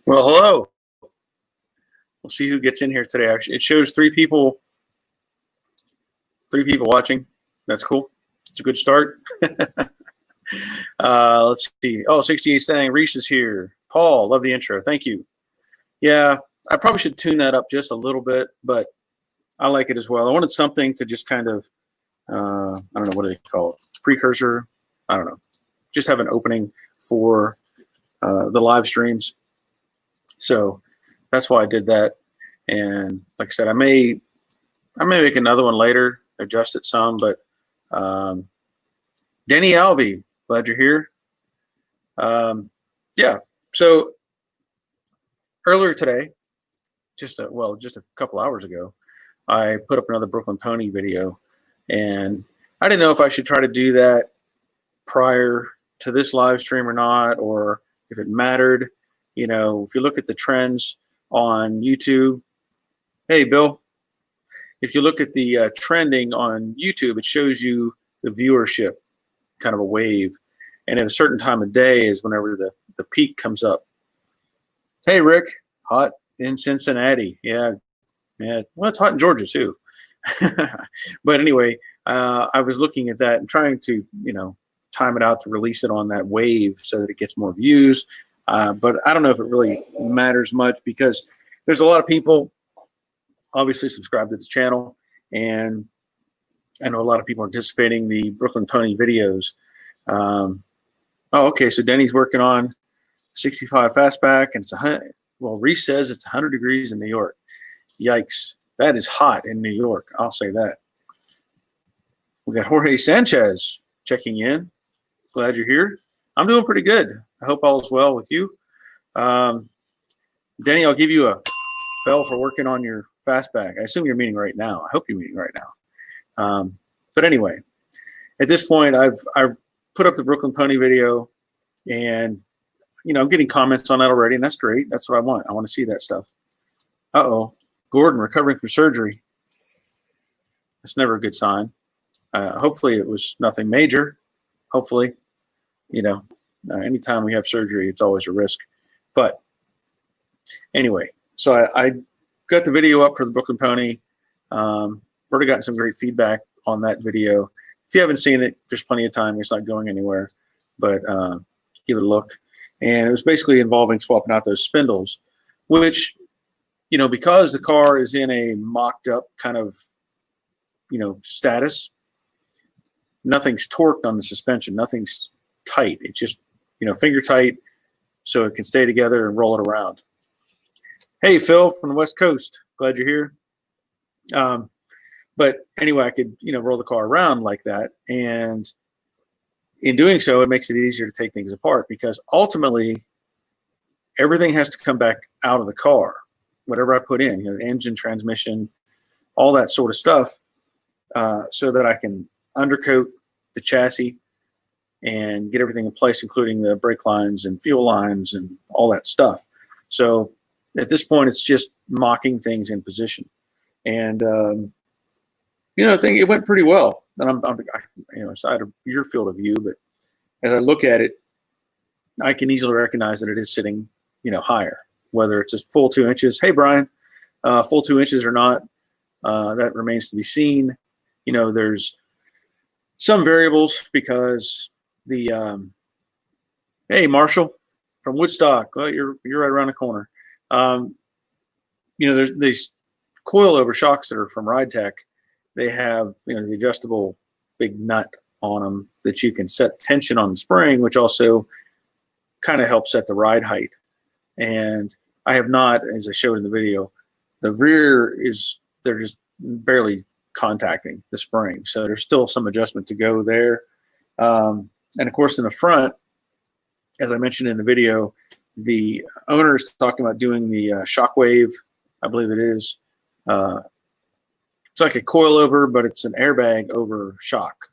Well, hello. We'll see who gets in here today. Actually, it shows three people watching. That's cool. It's a good start. Let's see. Oh, 68 saying Reese is here. Paul, love the intro. Thank you. Yeah, I probably should tune that up just a little bit, but I like it as well. I wanted something to just kind of, I don't know, what do they call it? Precursor? I don't know. Just have an opening for the live streams. So that's why I did that. And like I said, I may make another one later, adjust it some, but Denny Alvey, glad you're here. Yeah, so earlier today, just a couple hours ago, I put up another Brooklyn Pony video, and I didn't know if I should try to do that prior to this live stream or not, or if it mattered. You know, if you look at the trends on YouTube, hey, Bill, if you look at the trending on YouTube, it shows you the viewership, kind of a wave. And at a certain time of day is whenever the peak comes up. Hey, Rick, hot in Cincinnati. Yeah. Well, it's hot in Georgia, too. But anyway, I was looking at that and trying to, time it out to release it on that wave so that it gets more views. But I don't know if it really matters much because there's a lot of people obviously subscribe to this channel, and I know a lot of people are anticipating the Brooklyn Pony videos. Okay, so Denny's working on 65 fastback, and Reese says it's 100 degrees in New York. Yikes, that is hot in New York, I'll say that. We got Jorge Sanchez checking in. Glad you're here. I'm doing pretty good. I hope all is well with you. Denny, I'll give you a bell for working on your fastback. I assume you're meeting right now. I hope you're meeting right now. But anyway, at this point, I've put up the Brooklyn Pony video, and I'm getting comments on that already, and that's great. That's what I want. I want to see that stuff. Gordon recovering from surgery. That's never a good sign. Hopefully, it was nothing major. Hopefully, anytime we have surgery, it's always a risk. But anyway, so I got the video up for the Brooklyn Pony. Already gotten some great feedback on that video. If you haven't seen it, there's plenty of time. It's not going anywhere, but give it a look. And it was basically involving swapping out those spindles, which, because the car is in a mocked up kind of, status, nothing's torqued on the suspension. Nothing's tight. It's just, finger tight so it can stay together and roll it around. Hey, Phil from the West Coast. Glad you're here. But anyway, I could, roll the car around like that. And in doing so, it makes it easier to take things apart because ultimately everything has to come back out of the car. Whatever I put in, the engine, transmission, all that sort of stuff, so that I can undercoat the chassis and get everything in place, including the brake lines and fuel lines and all that stuff. So at this point, it's just mocking things in position. And, I think it went pretty well. And I'm aside of your field of view, but as I look at it, I can easily recognize that it is sitting, higher, whether it's a full 2 inches. Hey, Brian, full 2 inches or not, that remains to be seen. There's some variables because hey, Marshall from Woodstock, well, you're right around the corner. There's these coilover shocks that are from Ride Tech. They have, the adjustable big nut on them that you can set tension on the spring, which also kind of helps set the ride height. And I have not, as I showed in the video, the rear they're just barely contacting the spring. So there's still some adjustment to go there. And of course, in the front, as I mentioned in the video, the owner is talking about doing the Shockwave, I believe it is. It's like a coilover, but it's an airbag over shock,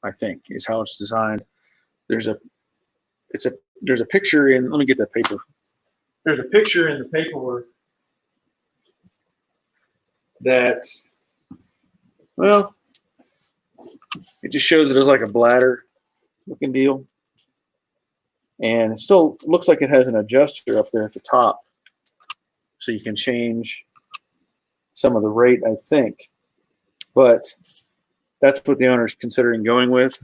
I think, is how it's designed. There's a picture in, let me get that paper. There's a picture in the paperwork that, well, it just shows it as like a bladder looking deal. And it still looks like it has an adjuster up there at the top so you can change some of the rate, I think. But that's what the owner is considering going with.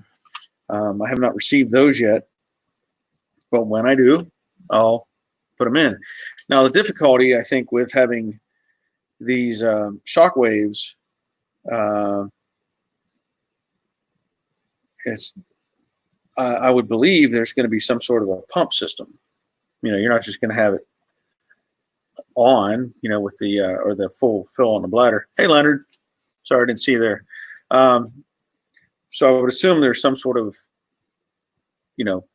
I have not received those yet, but when I do, I'll put them in. Now, the difficulty, I think, with having these shock waves is I would believe there's going to be some sort of a pump system. You're not just going to have it on, with the or the full fill on the bladder. Hey, Leonard. Sorry, I didn't see you there. So I would assume there's some sort of,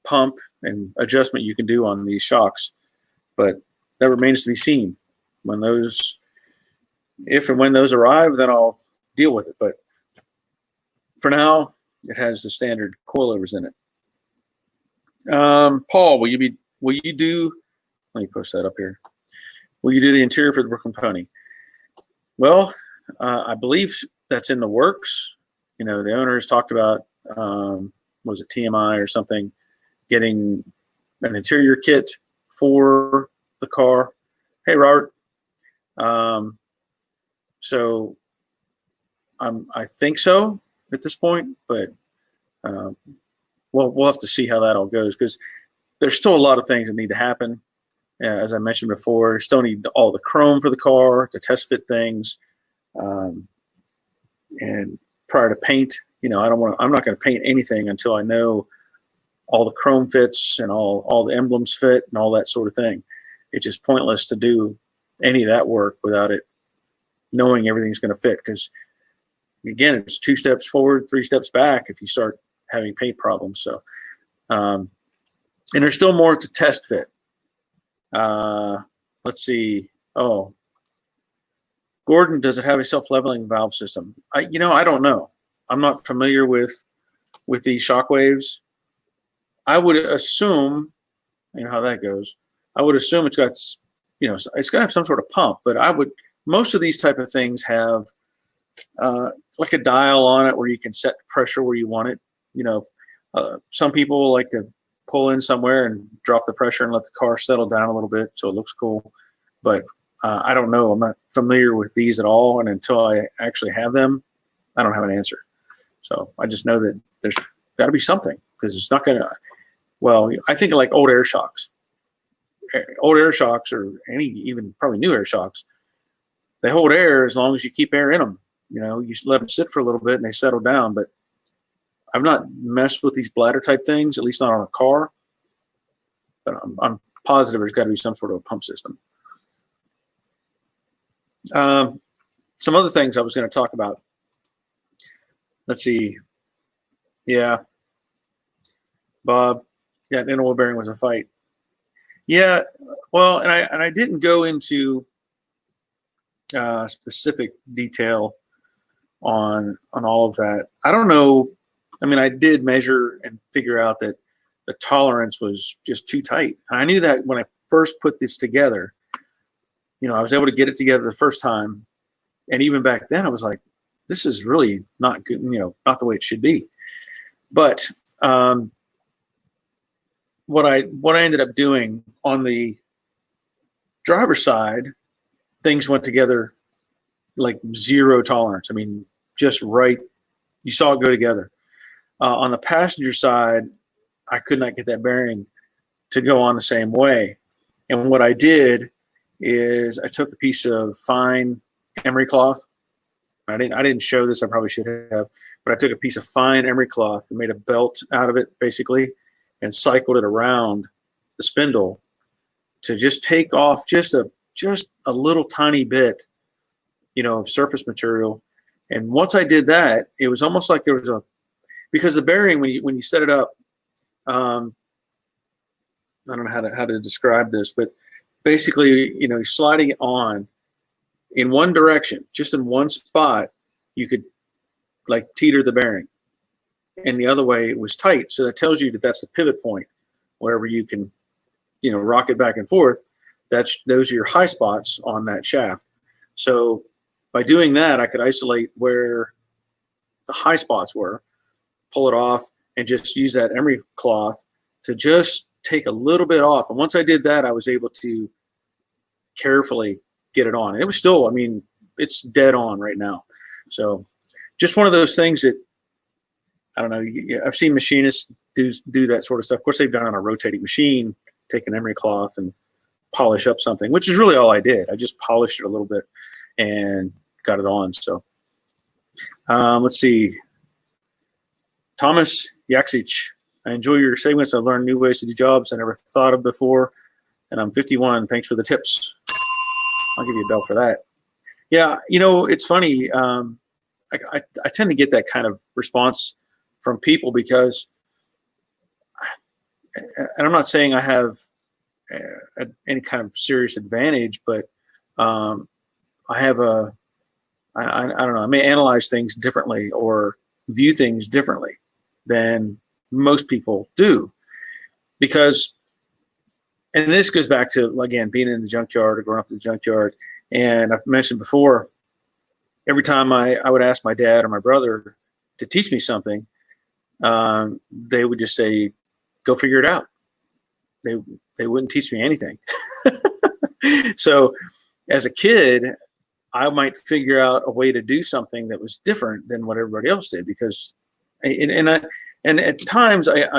pump and adjustment you can do on these shocks, but that remains to be seen. If and when those arrive, then I'll deal with it. But for now, it has the standard coilovers in it. Paul, will you do? Let me post that up here. Will you do the interior for the Brooklyn Pony? Well, I believe that's in the works. The owner has talked about, was it TMI or something, getting an interior kit for the car. Hey, Robert. So I think so at this point, but we'll have to see how that all goes, because there's still a lot of things that need to happen. As I mentioned before, still need all the chrome for the car, the test fit things. And prior to paint, I'm not going to paint anything until I know all the chrome fits and all the emblems fit and all that sort of thing. It's just pointless to do any of that work without it knowing everything's going to fit, because again, it's 2 steps forward, 3 steps back if you start having paint problems. So, and there's still more to test fit. Let's see. Oh, Gordon, does it have a self-leveling valve system? I don't know. I'm not familiar with these shock waves. I would assume, how that goes. I would assume it's got, it's got to have some sort of pump, but most of these type of things have like a dial on it where you can set pressure where you want it. Some people like to pull in somewhere and drop the pressure and let the car settle down a little bit so it looks cool. But I don't know. I'm not familiar with these at all, and until I actually have them, I don't have an answer. So I just know that there's got to be something, because it's not going to. Well, I think like old air shocks, or even probably new air shocks. They hold air as long as you keep air in them. You let them sit for a little bit and they settle down. But I've not messed with these bladder type things, at least not on a car. But I'm positive there's got to be some sort of a pump system. Some other things I was going to talk about. Let's see. Yeah. Bob, yeah, an oil bearing was a fight. Yeah. Well, and I didn't go into specific detail on all of that. I don't know. I mean, I did measure and figure out that the tolerance was just too tight. And I knew that when I first put this together. I was able to get it together the first time, and even back then I was like, this is really not good, not the way it should be. But what I ended up doing on the driver's side, things went together like zero tolerance. I mean, just right. You saw it go together. On the passenger side, I could not get that bearing to go on the same way. And what I did is I took a piece of fine emery cloth. I didn't show this. I probably should have, but I took a piece of fine emery cloth and made a belt out of it, basically, and cycled it around the spindle to just take off just a little tiny bit, of surface material. And once I did that, it was almost like there was because the bearing, when you set it up, I don't know how to describe this, but basically, sliding it on in one direction, just in one spot, you could like teeter the bearing, and the other way it was tight. So that tells you that that's the pivot point, wherever you can, rock it back and forth. Those are your high spots on that shaft. So by doing that, I could isolate where the high spots were, pull it off, and just use that emery cloth to just take a little bit off. And once I did that, I was able to carefully get it on. And it was still, I mean, it's dead on right now. So just one of those things that, I don't know, I've seen machinists do that sort of stuff. Of course, they've done it on a rotating machine, take an emery cloth and polish up something, which is really all I did. I just polished it a little bit and got it on. So let's see. Thomas Yaksich, I enjoy your segments. I've learned new ways to do jobs I never thought of before, and I'm 51. Thanks for the tips. I'll give you a bell for that. Yeah, you know, it's funny. I tend to get that kind of response from people because, and I'm not saying I have any kind of serious advantage, but I have I don't know, I may analyze things differently or view things differently than most people do, because, and this goes back to, again, being in the junkyard or growing up in the junkyard. And I've mentioned before, every time I would ask my dad or my brother to teach me something, they would just say, go figure it out. They wouldn't teach me anything. So as a kid, I might figure out a way to do something that was different than what everybody else did, because, and at times I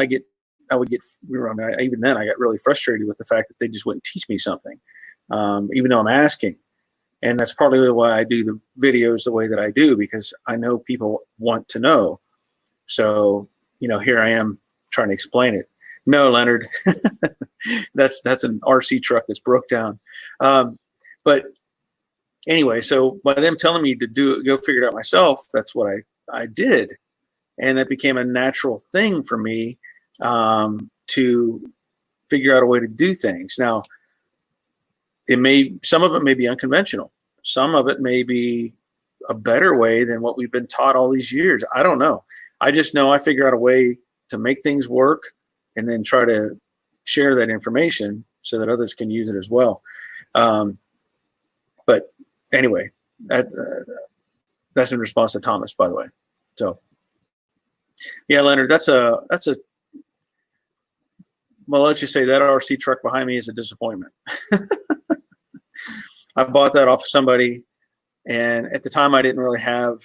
would get, even then I got really frustrated with the fact that they just wouldn't teach me something, even though I'm asking. And that's partly why I do the videos the way that I do, because I know people want to know. So, you know, here I am trying to explain it. No, Leonard, that's an RC truck that's broke down. But anyway, so by them telling me to go figure it out myself, that's what I did. And it became a natural thing for me to figure out a way to do things. Now, some of it may be unconventional. Some of it may be a better way than what we've been taught all these years. I don't know. I just know I figure out a way to make things work and then try to share that information so that others can use it as well. But anyway, that's in response to Thomas, by the way. So yeah, Leonard, well, let's just say that RC truck behind me is a disappointment. I bought that off of somebody, and at the time I didn't really have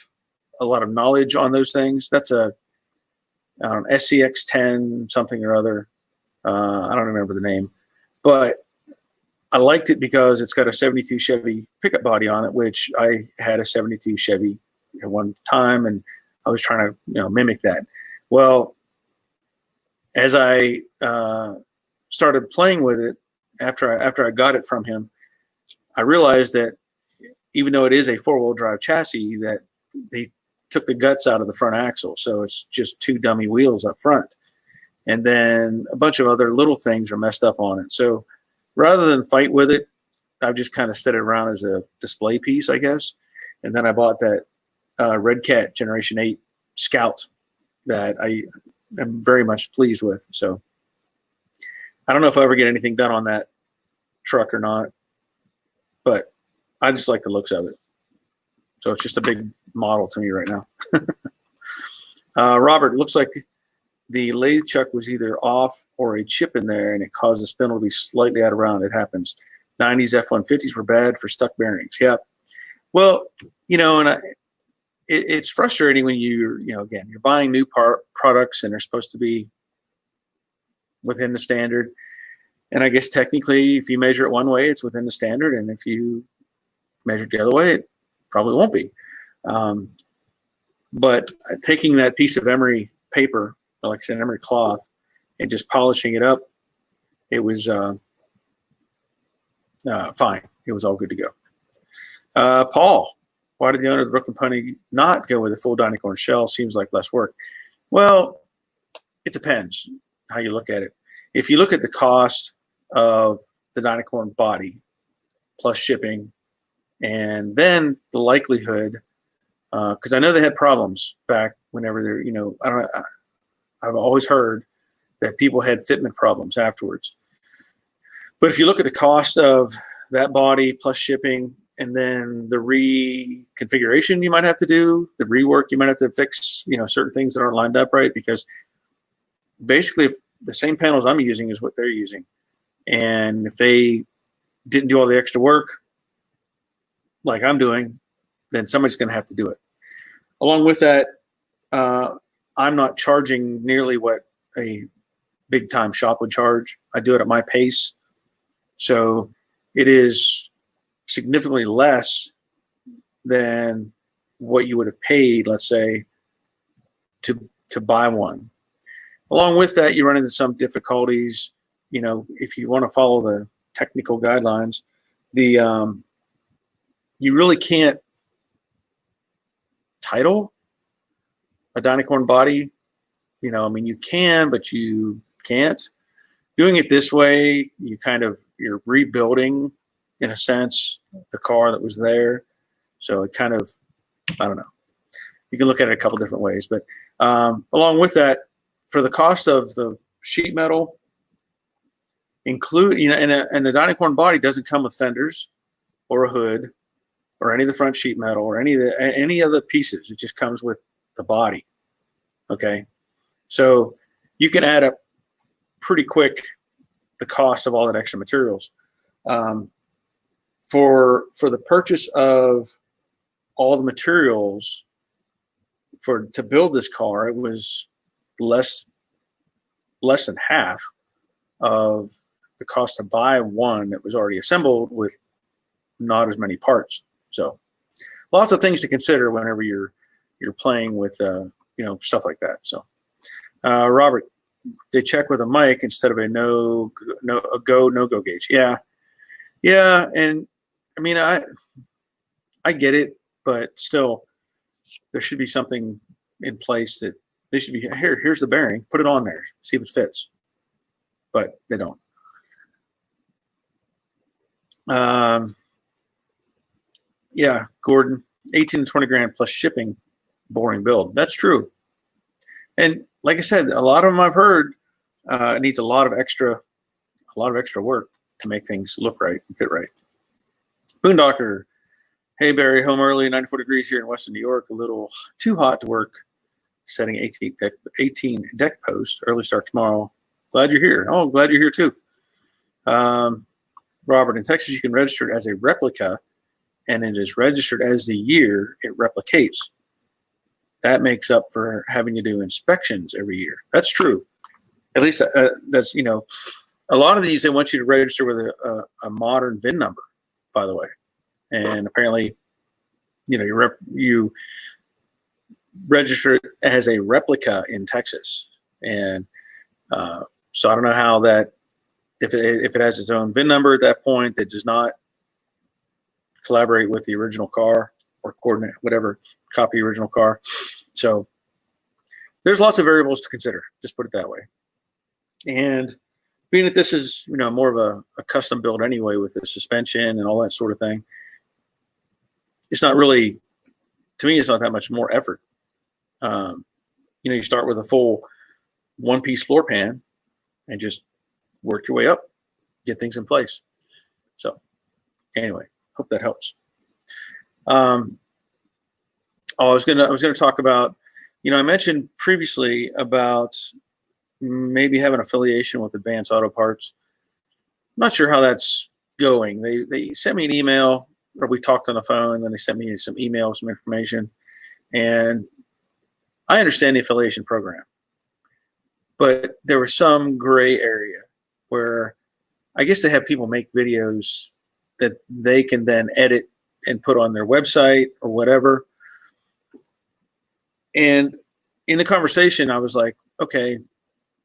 a lot of knowledge on those things. That's a SCX10 something or other. I don't remember the name, but I liked it because it's got a 72 Chevy pickup body on it, which I had a 72 Chevy at one time, and I was trying to mimic that. Well, as I started playing with it after I got it from him, I realized that even though it is a four-wheel drive chassis, that they took the guts out of the front axle, so it's just two dummy wheels up front, and then a bunch of other little things are messed up on it. So rather than fight with it, I've just kind of set it around as a display piece, I guess. And then I bought that Red Cat Generation 8 Scout that I am very much pleased with. So I don't know if I'll ever get anything done on that truck or not, but I just like the looks of it. So it's just a big model to me right now. Robert, looks like the lathe chuck was either off or a chip in there, and it caused the spindle to be slightly out of round. It happens. 90s F-150s were bad for stuck bearings. Yeah. Well, and it's frustrating when again, you're buying new products and they're supposed to be within the standard. And I guess technically, if you measure it one way, it's within the standard, and if you measure it the other way, it probably won't be. But taking that piece of emery paper, like I said, emery cloth, and just polishing it up, it was fine. It was all good to go. Paul, why did the owner of the Brooklyn Pony not go with a full Dynacorn shell? Seems like less work. Well, it depends how you look at it. If you look at the cost of the Dynacorn body plus shipping, and then the likelihood, because I know they had problems back whenever they're, I've always heard that people had fitment problems afterwards. But if you look at the cost of that body plus shipping, and then the reconfiguration you might have to do, the rework you might have to fix, certain things that aren't lined up right, because basically the same panels I'm using is what they're using. And if they didn't do all the extra work like I'm doing, then somebody's going to have to do it. Along with that, I'm not charging nearly what a big time shop would charge. I do it at my pace. So it is significantly less than what you would have paid, let's say, to buy one. Along with that, you run into some difficulties. You know, if you want to follow the technical guidelines, you really can't title a Dynacorn body. You know, I mean, you can, but you can't. Doing it this way, you're rebuilding, in a sense, the car that was there. So it kind of, I don't know. You can look at it a couple different ways, but along with that, for the cost of the sheet metal, and the Dynacorn body doesn't come with fenders or a hood or any of the front sheet metal or any other pieces. It just comes with the body. Okay, so you can add up pretty quick the cost of all that extra materials. For the purchase of all the materials to build this car, it was less than half of the cost to buy one that was already assembled with not as many parts. So lots of things to consider whenever you're playing with stuff like that. So Robert, they check with a mic instead of a no go gauge. Yeah, and I mean I get it, but still there should be something in place that they should be here's the bearing, put it on there, see if it fits. But they don't. Yeah, Gordon, 18 to 20 grand plus shipping, boring build. That's true. And like I said, a lot of them I've heard it needs a lot of extra work to make things look right and fit right. Boondocker, hey Barry, home early, 94 degrees here in Western New York, a little too hot to work. Setting 18 deck post, early start tomorrow. Glad you're here. Oh, glad you're here too. Robert, in Texas, you can register it as a replica, and it is registered as the year it replicates. That makes up for having to do inspections every year. That's true. At least that's, a lot of these, they want you to register with a modern VIN number, by the way. And apparently, you register it as a replica in Texas. And so I don't know how that, if it has its own VIN number at that point that does not collaborate with the original car or coordinate, whatever, copy the original car. So there's lots of variables to consider, just put it that way. And being that this is, more of a custom build anyway with the suspension and all that sort of thing, it's not really, to me, it's not that much more effort. You start with a full one-piece floor pan and just work your way up, get things in place. So anyway, hope that helps. I was gonna talk about, I mentioned previously about maybe having affiliation with Advanced Auto Parts. I'm not sure how that's going. They sent me an email, or we talked on the phone, and then they sent me some email, some information, and I understand the affiliation program, but there was some gray area where I guess they have people make videos that they can then edit and put on their website or whatever. And in the conversation, I was like, okay,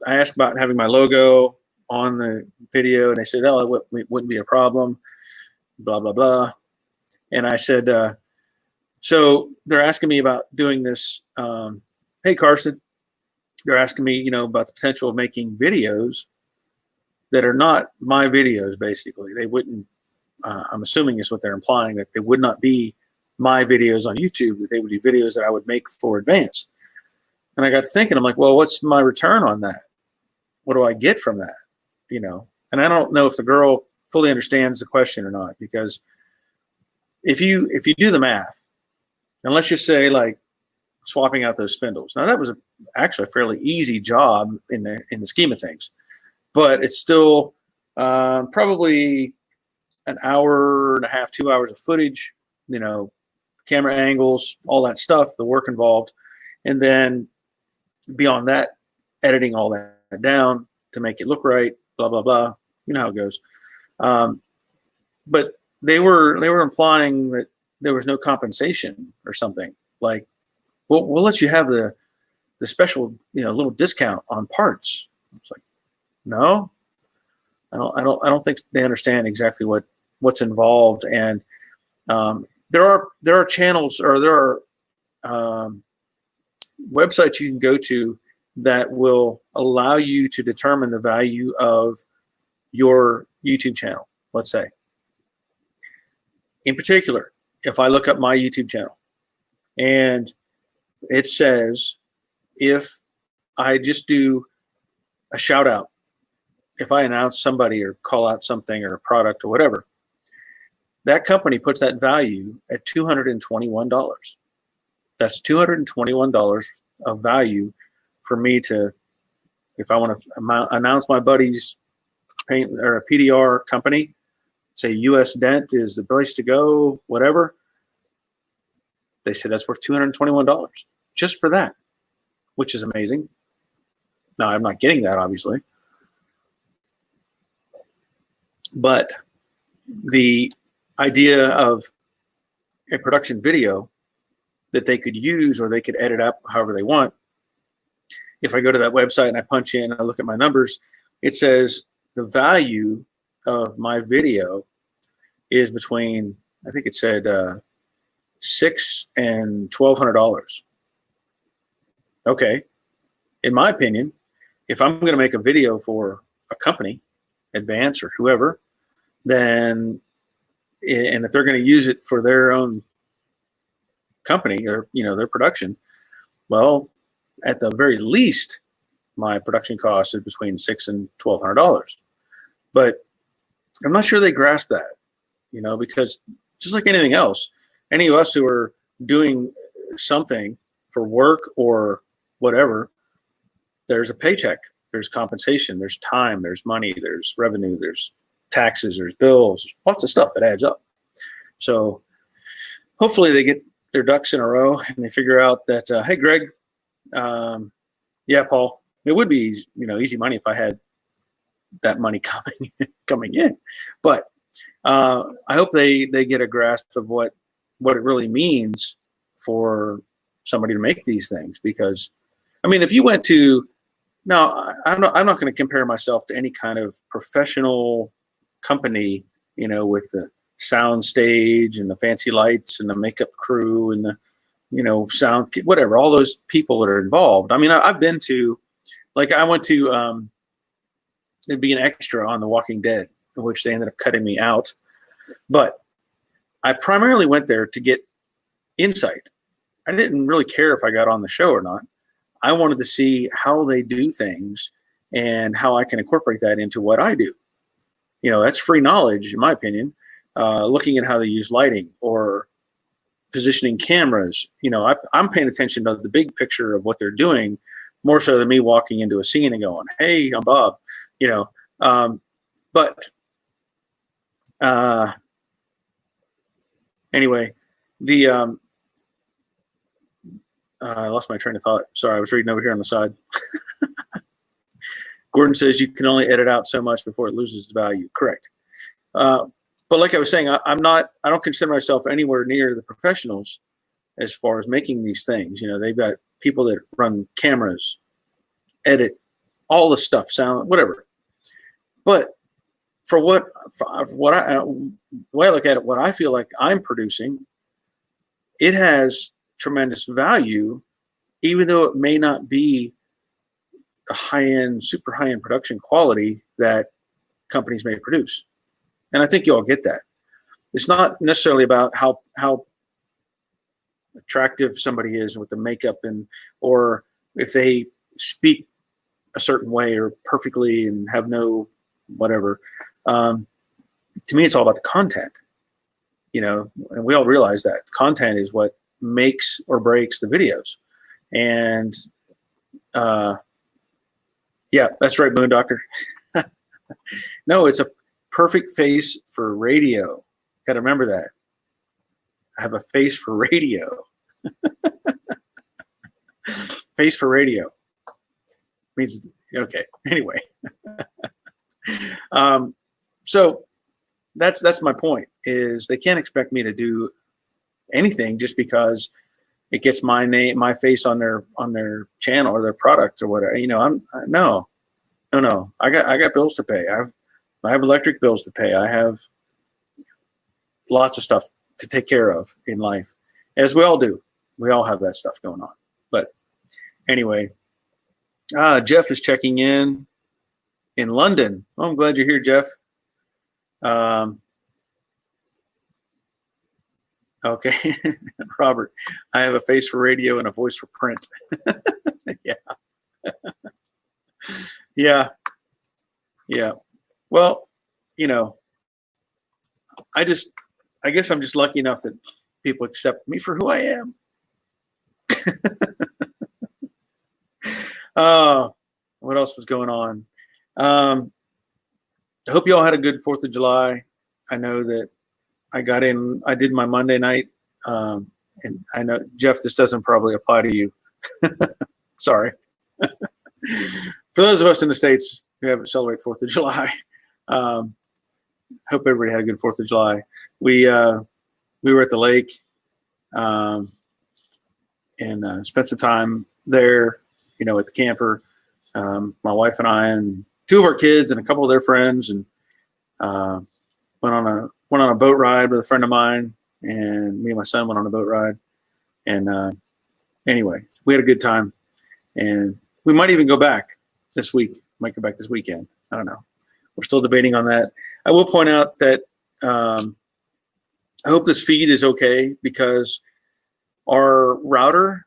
I asked about having my logo on the video, and they said, oh, it wouldn't be a problem, blah, blah, blah. And I said, so they're asking me about doing this. Hey, Carson, they're asking me, about the potential of making videos that are not my videos, basically. They wouldn't, I'm assuming is what they're implying, that they would not be my videos on YouTube, that they would be videos that I would make for Advance. And I got to thinking, I'm like, well, what's my return on that? What do I get from that? And I don't know if the girl fully understands the question or not, because if you do the math, and let's just say like swapping out those spindles. Now that was actually a fairly easy job in the scheme of things, but it's still probably an hour and a half, 2 hours of footage, you know, camera angles, all that stuff, the work involved. And then beyond that, editing all that down to make it look right, blah, blah, blah. You know how it goes. But they were implying that there was no compensation or something. Like, we'll let you have the special, you know, little discount on parts. It's like, no, I don't think they understand exactly what's involved. And there are channels, or there are websites you can go to that will allow you to determine the value of your YouTube channel, let's say. In particular, if I look up my YouTube channel and it says, if I just do a shout out, if I announce somebody or call out something or a product or whatever, that company puts that value at $221. That's $221 of value for me to, if I want to announce my buddy's paint or a PDR company, say US Dent is the place to go, whatever. They say that's worth $221 just for that, which is amazing. Now, I'm not getting that, obviously. But the idea of a production video that they could use, or they could edit up however they want. If I go to that website and I punch in, I look at my numbers, it says the value of my video is between, I think it said $600 and $1,200. Okay. In my opinion, if I'm going to make a video for a company, Advance or whoever, then, and if they're going to use it for their own company or, you know, their production, well, at the very least, my production cost is between $600 and $1,200. But I'm not sure they grasp that, you know, because just like anything else, any of us who are doing something for work or whatever, there's a paycheck, there's compensation, there's time, there's money, there's revenue, there's taxes, there's bills, lots of stuff that adds up. So hopefully they get their ducks in a row and they figure out that, hey, Greg, yeah, Paul, it would be easy, you know, easy money if I had that money coming in. But I hope they get a grasp of what it really means for somebody to make these things. Because, I mean, if you went to, now I'm not going to compare myself to any kind of professional company, you know, with the sound stage and the fancy lights and the makeup crew and the, you know, sound, whatever, all those people that are involved. I mean, I've been to, like, I went to it'd be an extra on The Walking Dead, in which they ended up cutting me out. But I primarily went there to get insight. I didn't really care if I got on the show or not. I wanted to see how they do things and how I can incorporate that into what I do. You know, that's free knowledge, in my opinion. Looking at how they use lighting or positioning cameras. You know, I'm paying attention to the big picture of what they're doing, more so than me walking into a scene and going, hey, I'm Bob. You know, but anyway, the I lost my train of thought. Sorry, I was reading over here on the side. Gordon says you can only edit out so much before it loses its value. Correct. But like I was saying, I don't consider myself anywhere near the professionals as far as making these things. You know, they've got people that run cameras, edit, all the stuff, sound, whatever. But for the way I look at it, what I feel like I'm producing, it has tremendous value, even though it may not be the high-end, super high-end production quality that companies may produce. And I think you all get that. It's not necessarily about how attractive somebody is with the makeup or if they speak a certain way or perfectly and have no whatever. To me, it's all about the content, you know, and we all realize that content is what makes or breaks the videos. And yeah, that's right, Moondocker. No, it's a perfect face for radio. Got to remember that. I have a face for radio. Face for radio means okay. Anyway, so that's my point. Is they can't expect me to do anything just because it gets my name, my face on their channel or their product or whatever. You know, no. I got bills to pay. I have electric bills to pay. I have lots of stuff to take care of in life, as we all do. We all have that stuff going on. But anyway, Jeff is checking in London. Oh, I'm glad you're here, Jeff. Okay, Robert, I have a face for radio and a voice for print. Yeah. Well, you know, I guess I'm just lucky enough that people accept me for who I am. What else was going on? I hope you all had a good 4th of July. I know that I did my Monday night, and I know, Jeff, this doesn't probably apply to you. Sorry. For those of us in the States who haven't celebrated 4th of July, hope everybody had a good 4th of July. We were at the lake and spent some time there, you know, at the camper. My wife and I and 2 of our kids and a couple of their friends, and went on a boat ride with a friend of mine, and me and my son went on a boat ride. And anyway, we had a good time, and we might even go back this week. Might go back this weekend. I don't know. We're still debating on that. I will point out that I hope this feed is okay, because our router,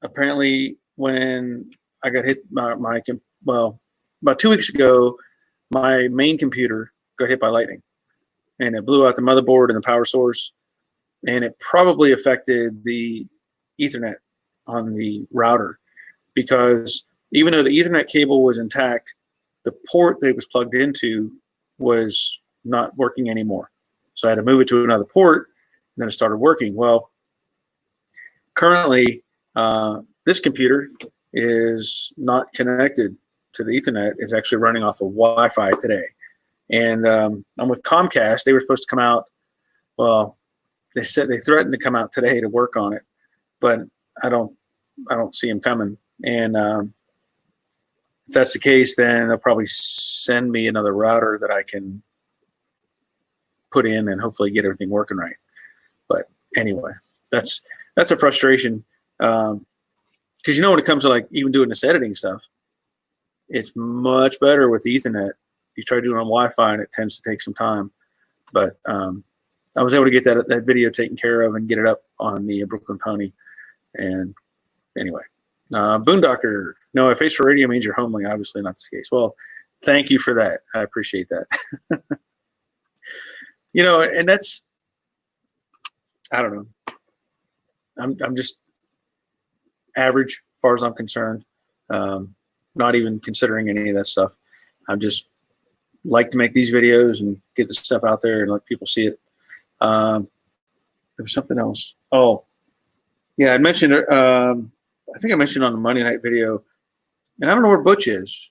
apparently when I got hit, about 2 weeks ago, my main computer got hit by lightning, and it blew out the motherboard and the power source, and it probably affected the Ethernet on the router, because even though the Ethernet cable was intact, the port that it was plugged into was not working anymore. So I had to move it to another port, and then it started working. Well, currently, this computer is not connected to the Ethernet. It's actually running off of Wi-Fi today. And I'm with Comcast. They were supposed to come out. Well, they threatened to come out today to work on it, but I don't see them coming. And if that's the case, then they'll probably send me another router that I can put in and hopefully get everything working right. But anyway, that's a frustration, because you know, when it comes to like even doing this editing stuff, it's much better with Ethernet. You try doing it on Wi-Fi, and it tends to take some time. But I was able to get that video taken care of and get it up on the Brooklyn Pony. And anyway, Boondocker, no, a face for radio means you're homely. Obviously not the case. Well, thank you for that. I appreciate that. You know, and that's, I don't know. I'm just average as far as I'm concerned. Not even considering any of that stuff. I'm just like to make these videos and get the stuff out there and let people see it. There was something else. Oh, yeah, I mentioned it. I think I mentioned on the Monday night video, and I don't know where Butch is.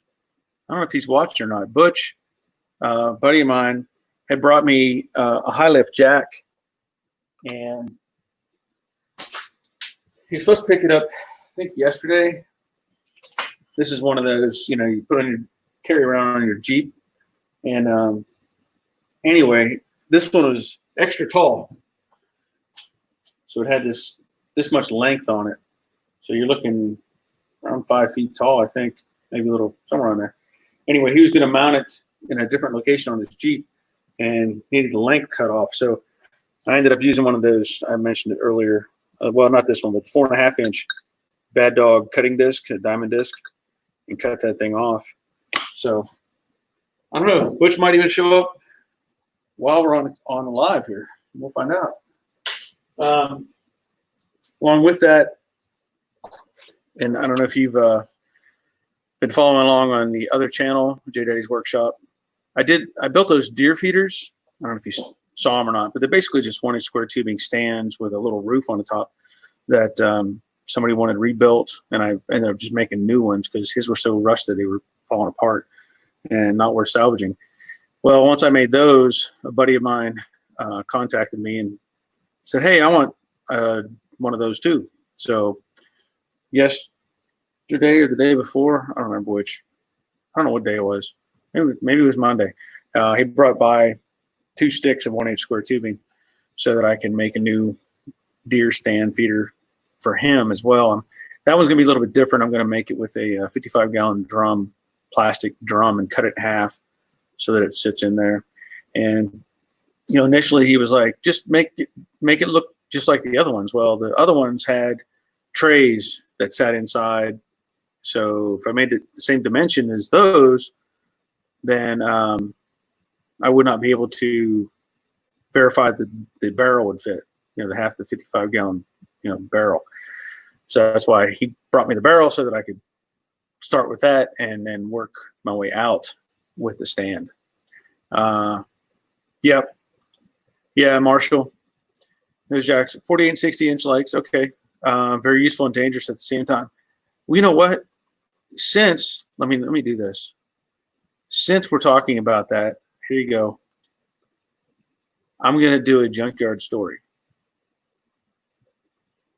I don't know if he's watching or not. Butch, a buddy of mine, had brought me a high lift jack, and he was supposed to pick it up, I think, yesterday. This is one of those, you know, you put on your, carry around on your Jeep. And anyway, this one was extra tall. So it had this much length on it. So you're looking around 5 feet tall, I think, maybe a little, somewhere on there. Anyway, he was going to mount it in a different location on his Jeep and needed the length cut off. So I ended up using one of those, I mentioned it earlier. Well, not this one, but 4.5 inch Bad Dog cutting disc, a diamond disc, and cut that thing off. So I don't know. Butch might even show up while we're on live here. We'll find out. Along with that, and I don't know if you've been following along on the other channel, J Daddy's Workshop. I built those deer feeders. I don't know if you saw them or not, but they're basically just 1-inch square tubing stands with a little roof on the top that somebody wanted rebuilt, and I ended up just making new ones because his were so rusted they were falling apart and not worth salvaging. Well, once I made those, a buddy of mine contacted me and said, "Hey, I want one of those too." So yesterday or the day before, I don't remember which. I don't know what day it was. Maybe it was Monday. He brought by 2 sticks of 1-inch square tubing so that I can make a new deer stand feeder for him as well. And that one's going to be a little bit different. I'm going to make it with a 55-gallon drum, plastic drum, and cut it in half so that it sits in there. And initially he was like, just make it look just like the other ones. Well, the other ones had trays that sat inside. So if I made it the same dimension as those, then I would not be able to verify that the barrel would fit, the half the 55-gallon, barrel. So that's why he brought me the barrel so that I could start with that and then work my way out with the stand. Yep. Yeah, Marshall. Those jacks, 48 and 60-inch legs. Okay. Very useful and dangerous at the same time. Well, you know what? Let me do this. Since we're talking about that, here you go. I'm going to do a junkyard story.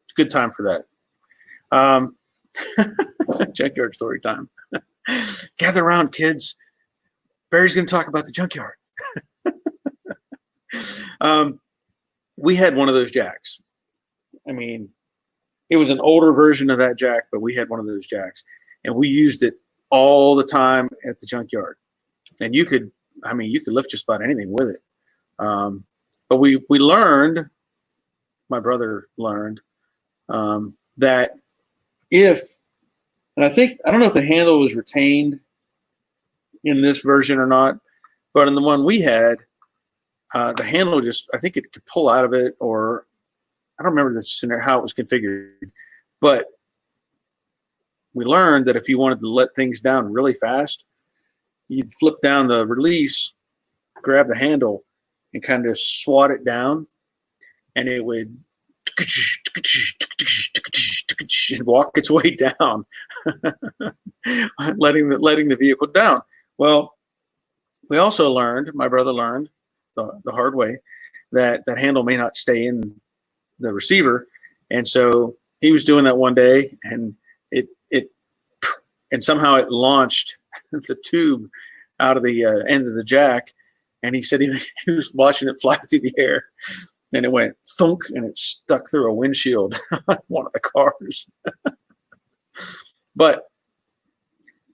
It's a good time for that. Junkyard story time. Gather around, kids. Barry's going to talk about the junkyard. We had one of those jacks. I mean, it was an older version of that jack, but we had one of those jacks. And we used it all the time at the junkyard. And you could lift just about anything with it. But we learned, my brother learned, that and I don't know if the handle was retained in this version or not, but in the one we had, the handle I think it could pull out of it, or I don't remember how it was configured, but we learned that if you wanted to let things down really fast, you'd flip down the release, grab the handle, and kind of swat it down, and it would walk its way down, letting the vehicle down. Well, we also learned, my brother learned the hard way, that handle may not stay in the receiver, and so he was doing that one day, and and somehow it launched the tube out of the end of the jack, and he said he was watching it fly through the air, and it went thunk, and it stuck through a windshield on one of the cars. But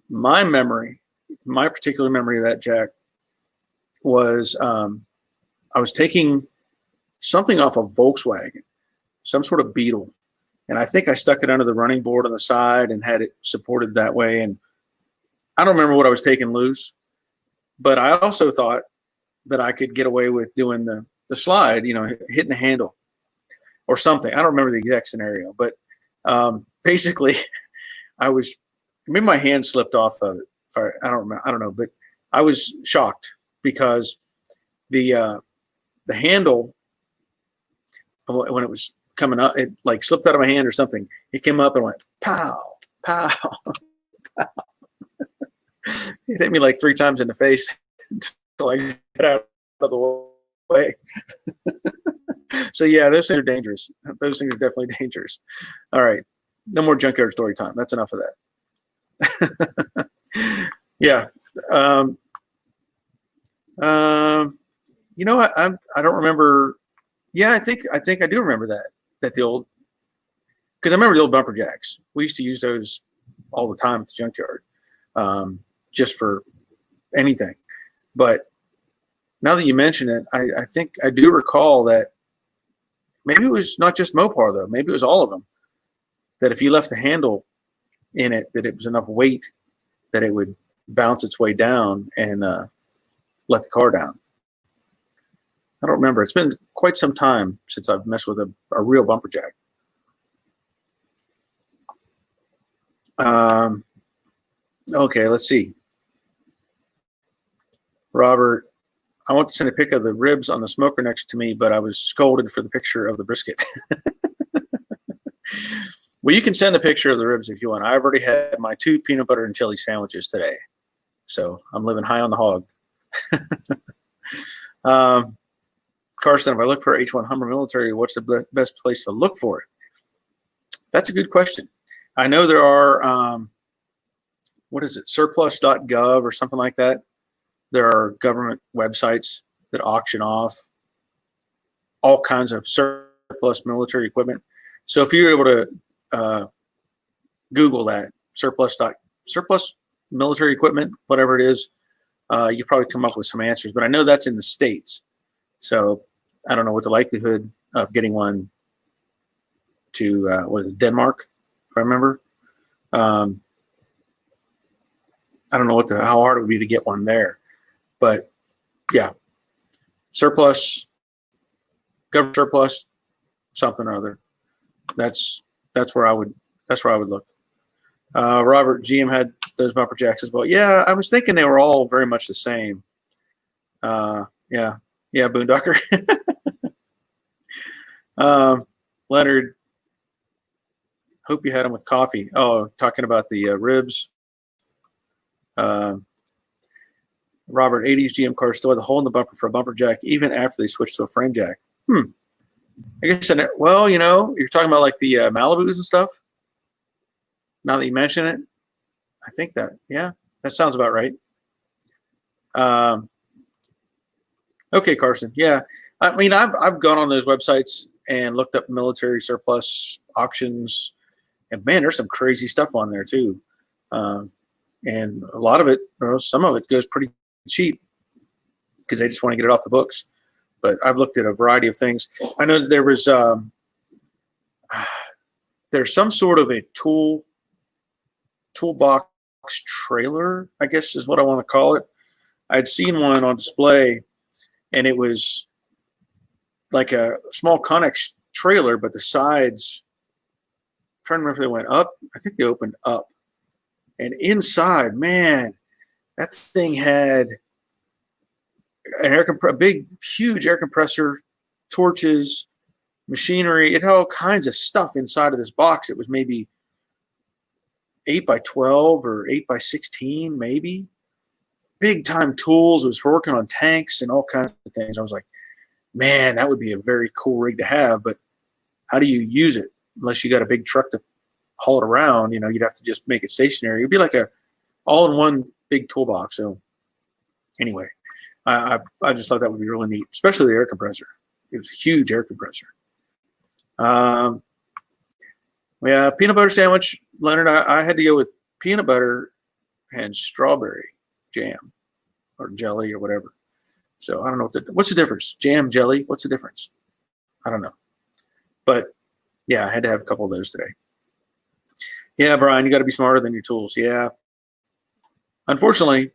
my particular memory of that jack was I was taking something off a Volkswagen, some sort of Beetle, and I think I stuck it under the running board on the side and had it supported that way. And I don't remember what I was taking loose, but I also thought that I could get away with doing the slide, hitting the handle or something. I don't remember the exact scenario, but basically maybe my hand slipped off of it. I don't remember. I don't know, but I was shocked because the handle, when it was coming up, it like slipped out of my hand or something. It came up and went pow, pow, pow. It hit me like 3 times in the face until I got out of the way. So yeah, those things are dangerous. Those things are definitely dangerous. All right, no more junkyard story time. That's enough of that. Yeah. I don't remember. Yeah, I think I do remember that the old, because I remember the old bumper jacks. We used to use those all the time at the junkyard, just for anything. But now that you mention it, I think I do recall that maybe it was not just Mopar though. Maybe it was all of them. That if you left the handle in it, that it was enough weight that it would bounce its way down and let the car down. I don't remember. It's been quite some time since I've messed with a real bumper jack. Okay, let's see. Robert, I want to send a pic of the ribs on the smoker next to me, but I was scolded for the picture of the brisket. Well, you can send a picture of the ribs if you want. I've already had my 2 peanut butter and chili sandwiches today, so I'm living high on the hog. Carson, if I look for H1 Hummer military, what's the best place to look for it? That's a good question. I know there are, what is it, surplus.gov or something like that. There are government websites that auction off all kinds of surplus military equipment. So if you're able to Google that, surplus military equipment, whatever it is, you probably come up with some answers. But I know that's in the States. So I don't know what the likelihood of getting one to, what is it, Denmark, if I remember. I don't know how hard it would be to get one there. But yeah, surplus, government surplus, something or other. That's where I would look. Robert, GM had those bumper jacks as well. Yeah, I was thinking they were all very much the same. Yeah, Boondocker. Leonard, hope you had them with coffee. Oh, talking about the ribs. Robert, 80s GM cars still had the hole in the bumper for a bumper jack even after they switched to a frame jack. I guess, well, you're talking about like the Malibus and stuff. Now that you mention it, I think that sounds about right. Okay, Carson. Yeah, I mean, I've gone on those websites and looked up military surplus auctions, and man, there's some crazy stuff on there too. And a lot of it, or some of it, goes pretty cheap because they just want to get it off the books. But I've looked at a variety of things. I know that there was there's some sort of a toolbox trailer, I guess is what I want to call it. I'd seen one on display, and it was like a small Connex trailer, but the sides, I'm trying to remember if they went up. I think they opened up. And inside, man, that thing had a big, huge air compressor, torches, machinery. It had all kinds of stuff inside of this box. It was maybe 8 by 12 or 8 by 16, maybe. Big time tools. It was for working on tanks and all kinds of things. I was like, man, that would be a very cool rig to have, but how do you use it? Unless you got a big truck to haul it around, you'd have to just make it stationary. It'd be like a all-in-one big toolbox. So anyway, I just thought that would be really neat, especially the air compressor. It was a huge air compressor. Yeah, peanut butter sandwich, Leonard. I had to go with peanut butter and strawberry jam or jelly or whatever. So I don't know what's the difference. Jam, jelly, what's the difference? I don't know. But yeah, I had to have a couple of those today. Yeah, Brian, you got to be smarter than your tools. Yeah. Unfortunately,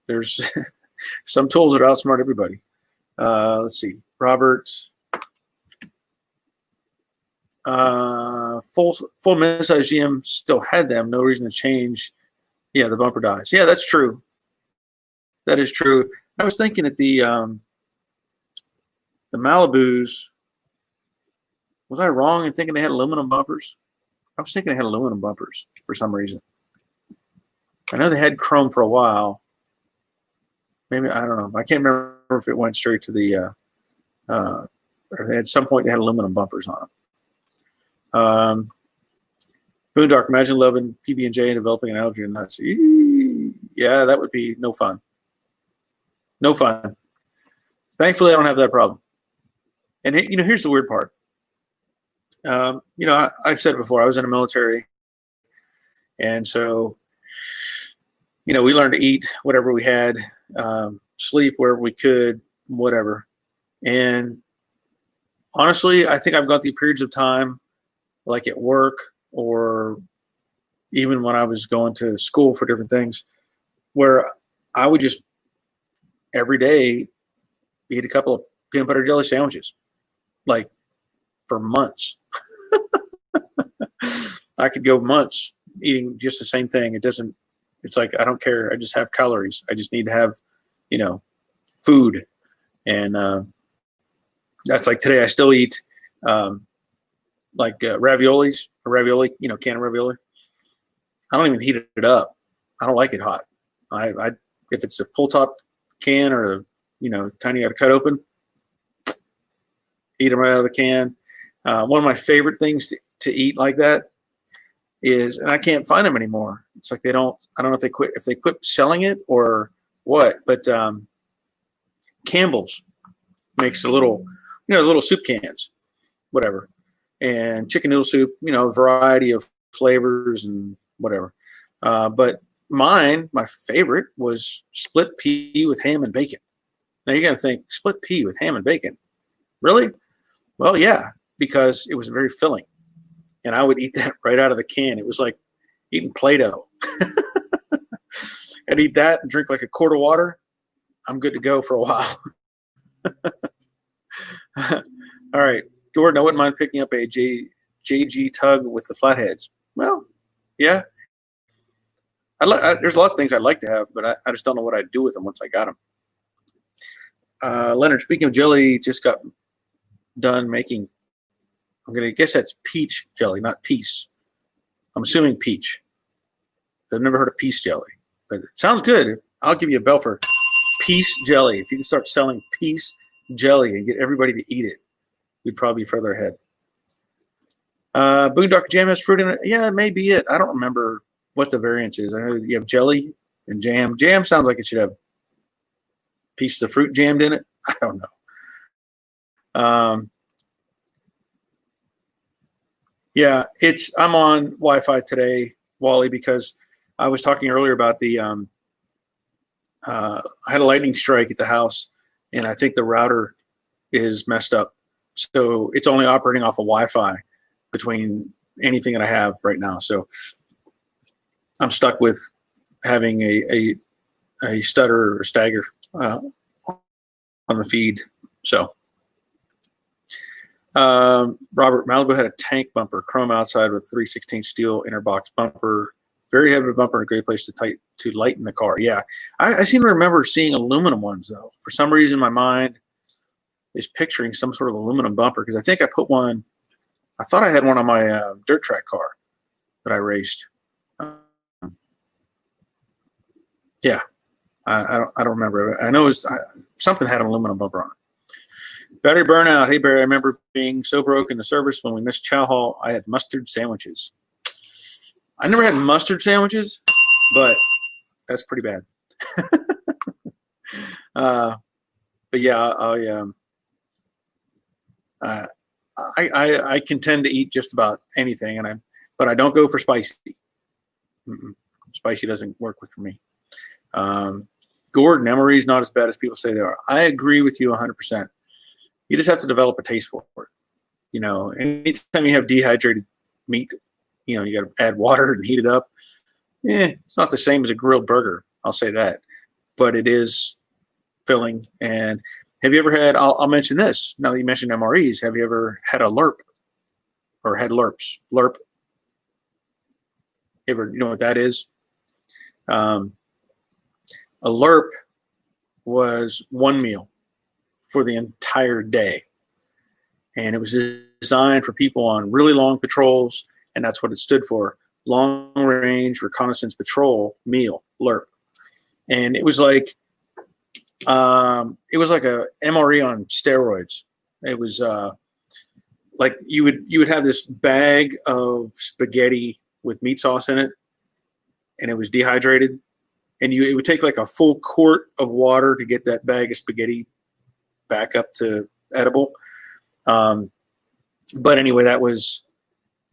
there's some tools that outsmart everybody. Let's see. Robert, full mid-size GM still had them. No reason to change. Yeah, the bumper dies. Yeah, that's true. That is true. I was thinking at the Malibus. Was I wrong in thinking they had aluminum bumpers? I was thinking they had aluminum bumpers for some reason. I know they had chrome for a while. Maybe, I don't know. I can't remember if it went straight to the, or at some point they had aluminum bumpers on them. Boondock, imagine loving PB&J and developing an allergy to nuts. Yeah, that would be no fun. No fun. Thankfully, I don't have that problem. And here's the weird part. I've said it before, I was in the military. And so, we learned to eat whatever we had, sleep wherever we could, whatever. And honestly, I think I've gone through periods of time, like at work or even when I was going to school for different things, where I would just every day eat a couple of peanut butter jelly sandwiches, like for months. I could go months eating just the same thing. It It's like, I don't care. I just have calories. I just need to have, food. And that's like today I still eat raviolis, or ravioli, can of ravioli. I don't even heat it up. I don't like it hot. I if it's a pull top can or kind of got to cut open, eat them right out of the can. One of my favorite things to eat like that is, and I can't find them anymore. It's like I don't know if they quit selling it or what, but Campbell's makes little soup cans, whatever, and chicken noodle soup, a variety of flavors and whatever. But my favorite was split pea with ham and bacon. Now you got to think, split pea with ham and bacon, really? Well, yeah, because it was very filling, and I would eat that right out of the can. It was like eating Play-Doh. I'd eat that and drink like a quart of water. I'm good to go for a while. All right, Jordan, I wouldn't mind picking up a JG tug with the flatheads. Well, yeah. There's a lot of things I'd like to have, but I just don't know what I'd do with them once I got them. Leonard, speaking of jelly, just got done making, I'm going to guess that's peach jelly, not peace. I'm assuming peach. I've never heard of peace jelly, but it sounds good. I'll give you a bell for peace jelly. If you can start selling peace jelly and get everybody to eat it, we'd probably be further ahead. Boondocker Jam has fruit in it. Yeah, it may be it. I don't remember what the variance is. I know you have jelly and jam. Jam sounds like it should have pieces of fruit jammed in it. I don't know. Yeah, I'm on Wi-Fi today, Wally, because I was talking earlier about the I had a lightning strike at the house, and I think the router is messed up. So it's only operating off of Wi-Fi between anything that I have right now. So I'm stuck with having a stutter or stagger on the feed. So Robert, Malibu had a tank bumper, chrome outside with 3/16 steel inner box bumper. Very heavy bumper, a great place to lighten the car. Yeah, I seem to remember seeing aluminum ones, though. For some reason, my mind is picturing some sort of aluminum bumper, because I think I put one, I thought I had one on my dirt track car that I raced. Yeah, I don't remember. I know it was, something had an aluminum bumper on it. Battery burnout. Hey, Barry, I remember being so broke in the service when we missed chow hall, I had mustard sandwiches. I never had mustard sandwiches, but that's pretty bad. But yeah, I can tend to eat just about anything, but I don't go for spicy. Spicy doesn't work for me. Gordon, MRE is not as bad as people say they are. I agree with you 100%. You just have to develop a taste for it. Anytime you have dehydrated meat, you got to add water and heat it up. It's not the same as a grilled burger, I'll say that, but it is filling. And have you ever had, I'll mention this, now that you mentioned MREs, have you ever had a LURP or had LURPs? LURP? You know what that is? A LURP was one meal for the entire day. And it was designed for people on really long patrols, and that's what it stood for, long range reconnaissance patrol meal, LURP. And it was like a MRE on steroids. It was like you would have this bag of spaghetti with meat sauce in it, and it was dehydrated, and it would take like a full quart of water to get that bag of spaghetti back up to edible. But anyway, that was,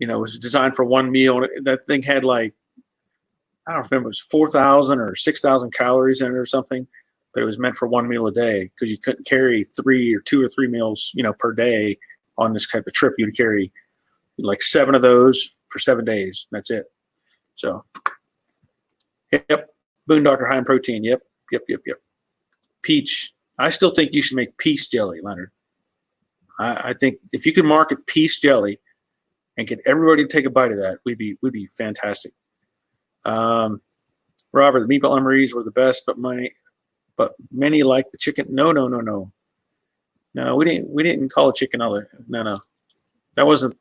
it was designed for one meal. That thing had like, I don't remember, it was 4,000 or 6,000 calories in it or something, but it was meant for one meal a day, because you couldn't carry two or three meals, per day on this type of trip. You'd carry like 7 of those for 7 days. That's it. So, yep. Boondocker high in protein. Yep. Peach. I still think you should make peace jelly, Leonard. I think if you could market peace jelly and get everybody to take a bite of that, we'd be fantastic. Robert, the meatball MREs were the best, but many like the chicken. No, we didn't call it chicken a la. No, that wasn't.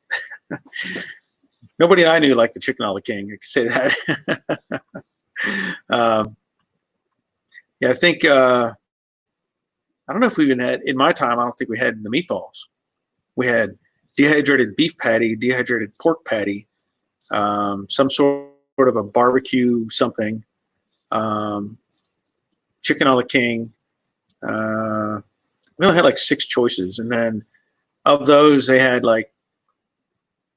Nobody I knew liked the chicken a la king. I can say that. Yeah, I think I don't know if we even had in my time. I don't think we had the meatballs. We had dehydrated beef patty, dehydrated pork patty, some sort of a barbecue something, chicken a la king. We only had like 6 choices, and then of those, they had like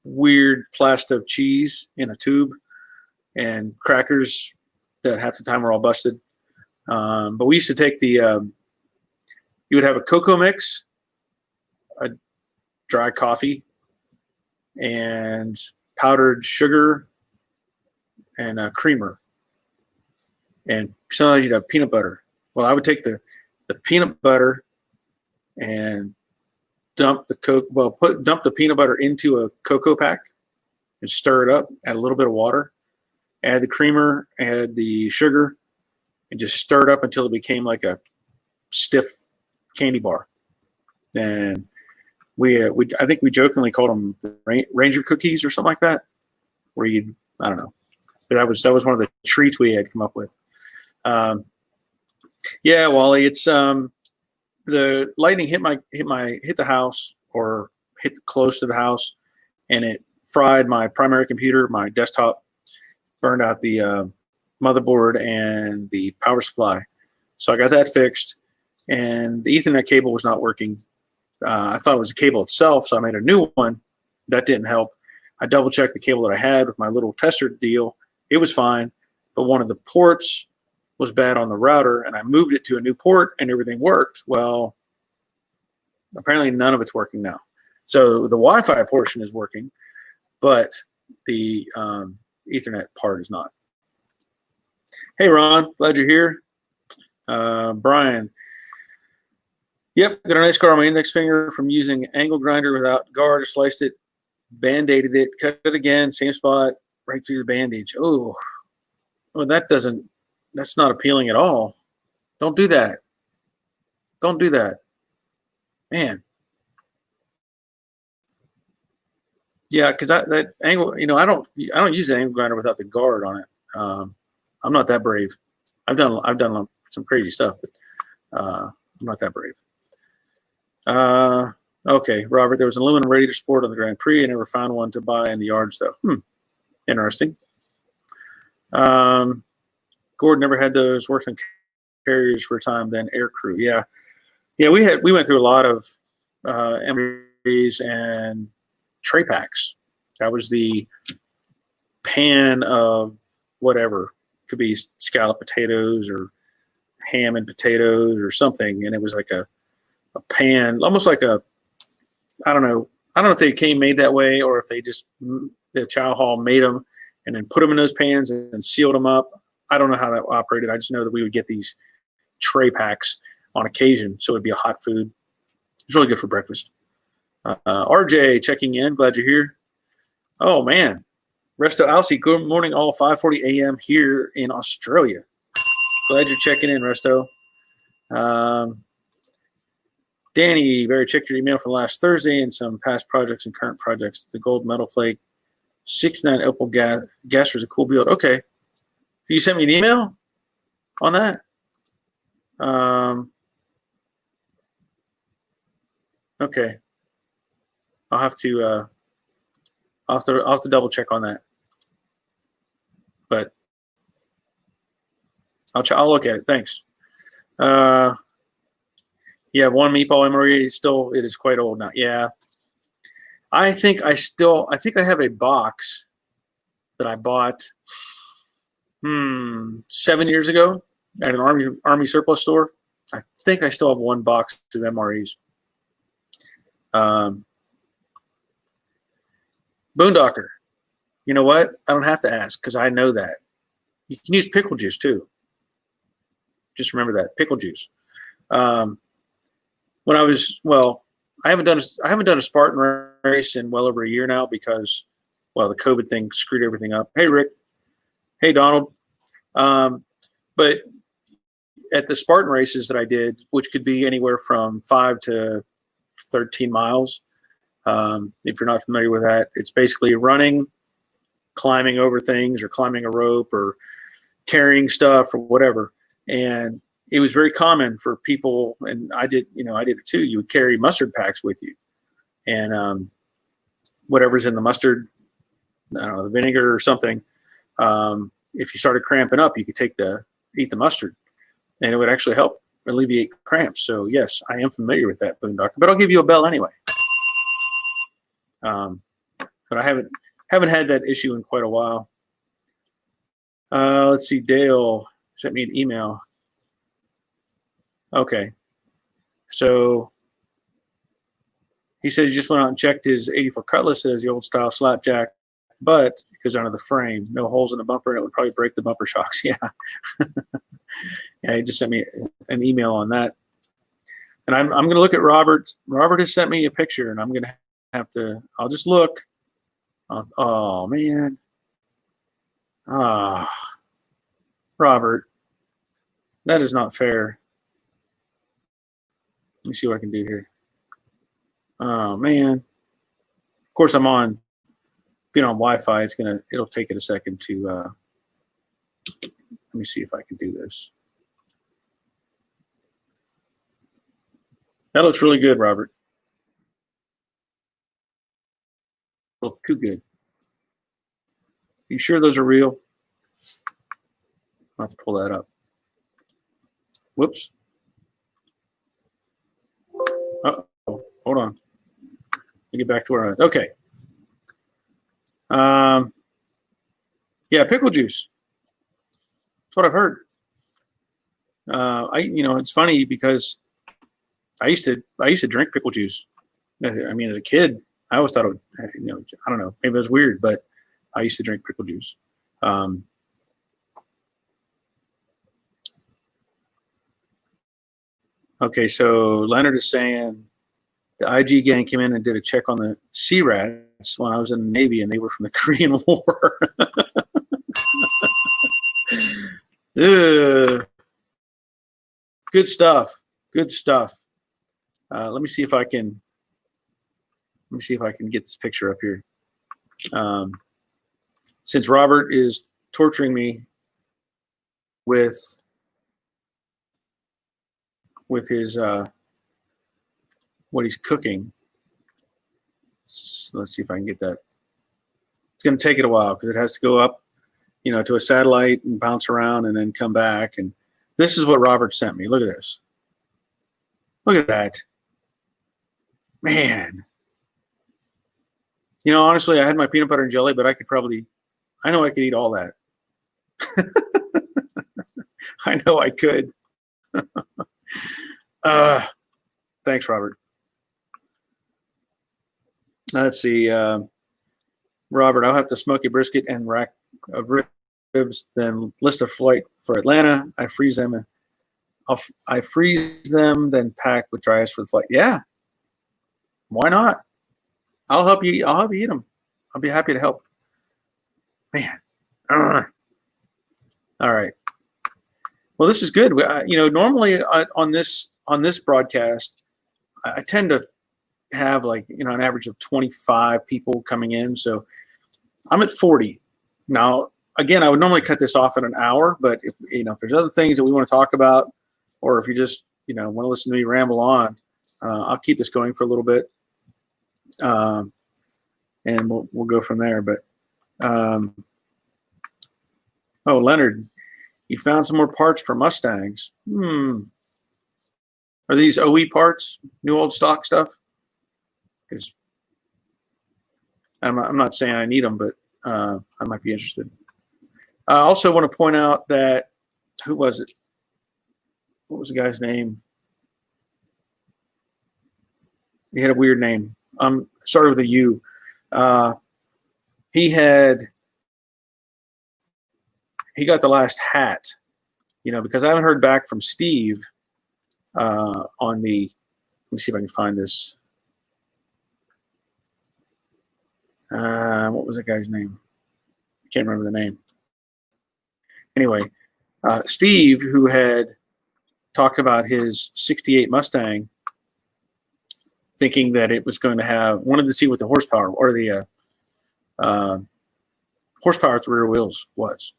weird plastic cheese in a tube and crackers that half the time were all busted. But we used to take the you would have a cocoa mix, a dry coffee, and powdered sugar, and a creamer, and sometimes you'd have peanut butter. Well, I would take the peanut butter and dump the peanut butter into a cocoa pack and stir it up, add a little bit of water, add the creamer, add the sugar, and just stir it up until it became like a stiff candy bar. And I think we jokingly called them Ranger cookies or something like that, where I don't know, but that was one of the treats we had come up with. Yeah, Wally, it's the lightning hit the house, or hit close to the house, and it fried my primary computer, my desktop, burned out the motherboard and the power supply. So I got that fixed, and the Ethernet cable was not working. I thought it was the cable itself, so I made a new one. That didn't help. I double checked the cable that I had with my little tester deal. It was fine, but one of the ports was bad on the router, and I moved it to a new port and everything worked. Well, apparently none of it's working now. So the Wi-Fi portion is working, but the Ethernet part is not. Hey, Ron, glad you're here. Brian. Yep, got a nice scar on my index finger from using angle grinder without guard. Sliced it, band-aided it, cut it again, same spot, right through the bandage. Oh, well, that's not appealing at all. Don't do that. Don't do that. Man. Yeah, because that angle, I don't use the angle grinder without the guard on it. I'm not that brave. I've done some crazy stuff, but I'm not that brave. Okay, Robert, there was an aluminum radiator sport on the Grand Prix. I never found one to buy in the yards, though. Interesting. Gordon never had those. Worked on carriers for a time, then air crew. Yeah, we went through a lot of MREs and tray packs. That was the pan of whatever. Could be scalloped potatoes or ham and potatoes or something, and it was like a pan, almost like I don't know if they came made that way, or if they just, the chow hall made them and then put them in those pans and sealed them up. I don't know how that operated. I just know that we would get these tray packs on occasion, so it'd be a hot food. It's really good for breakfast. RJ checking in, glad you're here. Oh man, Resto Alcy, good morning, all 5:40 a.m. here in Australia. Glad you're checking in, Resto. Danny, Barry, checked your email from last Thursday and some past projects and current projects. The gold metal flake 69 opal gas is a cool build. Okay. You sent me an email on that? Okay. I'll have to double check on that. But I'll look at it. Thanks. Yeah, one meatball MRE it is quite old now. Yeah. I think I have a box that I bought 7 years ago at an army surplus store. I think I still have one box of MREs. Boondocker. You know what? I don't have to ask because I know that. You can use pickle juice too. Just remember that, pickle juice. When I haven't done a Spartan race in well over a year now because, the COVID thing screwed everything up. Hey, Rick. Hey, Donald. But at the Spartan races that I did, which could be anywhere from 5 to 13 miles, if you're not familiar with that, it's basically running, climbing over things, or climbing a rope, or carrying stuff, or whatever. And it was very common for people, and I did it too. You would carry mustard packs with you, and whatever's in the mustard, I don't know, the vinegar or something. If you started cramping up, you could eat the mustard, and it would actually help alleviate cramps. So yes, I am familiar with that, Boondocker, but I'll give you a bell anyway. But I haven't had that issue in quite a while. Let's see, Dale sent me an email. Okay, so he said he just went out and checked his 84 Cutlass. It has the old style slapjack, but it goes under the frame, no holes in the bumper, and it would probably break the bumper shocks. Yeah. Yeah, he just sent me an email on that. And I'm going to look at Robert. Robert has sent me a picture, and I'm going to have to, I'll just look. Oh, man. Robert, that is not fair. Let me see what I can do here. Oh, man. Of course, being on Wi-Fi, it'll take it a second to, let me see if I can do this. That looks really good, Robert. Look too good. You sure those are real? I'll have to pull that up. Whoops. Uh-oh. Hold on. Let me get back to where I was. Okay. Yeah, pickle juice. That's what I've heard. It's funny because I used to drink pickle juice. I mean, as a kid, I always thought it would, I don't know, maybe it was weird, but I used to drink pickle juice. Okay, so Leonard is saying the IG gang came in and did a check on the sea rats when I was in the Navy, and they were from the Korean War. Good stuff. Good stuff. Let me see if I can get this picture up here. Since Robert is torturing me with his what he's cooking, so let's see if I can get that. It's going to take it a while because it has to go up, to a satellite and bounce around and then come back. And this is what Robert sent me. Look at this. Look at that. Man. Honestly, I had my peanut butter and jelly, but I know I could eat all that. I know I could. Thanks, Robert. Let's see. Robert, I'll have to smoke a brisket and rack of ribs, then list a flight for Atlanta. I freeze them, then pack with dry ice for the flight. Yeah. Why not? I'll help you eat them. I'll be happy to help. Man. All right. Well, this is good. Normally on this broadcast, I tend to have an average of 25 people coming in. So I'm at 40 now. Again, I would normally cut this off at an hour, but if there's other things that we want to talk about, or if you just want to listen to me ramble on, I'll keep this going for a little bit, and we'll go from there. But oh, Leonard, you found some more parts for Mustangs. Are these OE parts, new old stock stuff? Because I'm not saying I need them, but I might be interested. I also want to point out that, who was it? What was the guy's name? He had a weird name. Started with a U. He got the last hat, because I haven't heard back from Steve on the, let me see if I can find this. What was that guy's name? I can't remember the name. Anyway, Steve, who had talked about his 68 Mustang, thinking that it was going to have, wanted to see what the horsepower or the horsepower at the rear wheels was.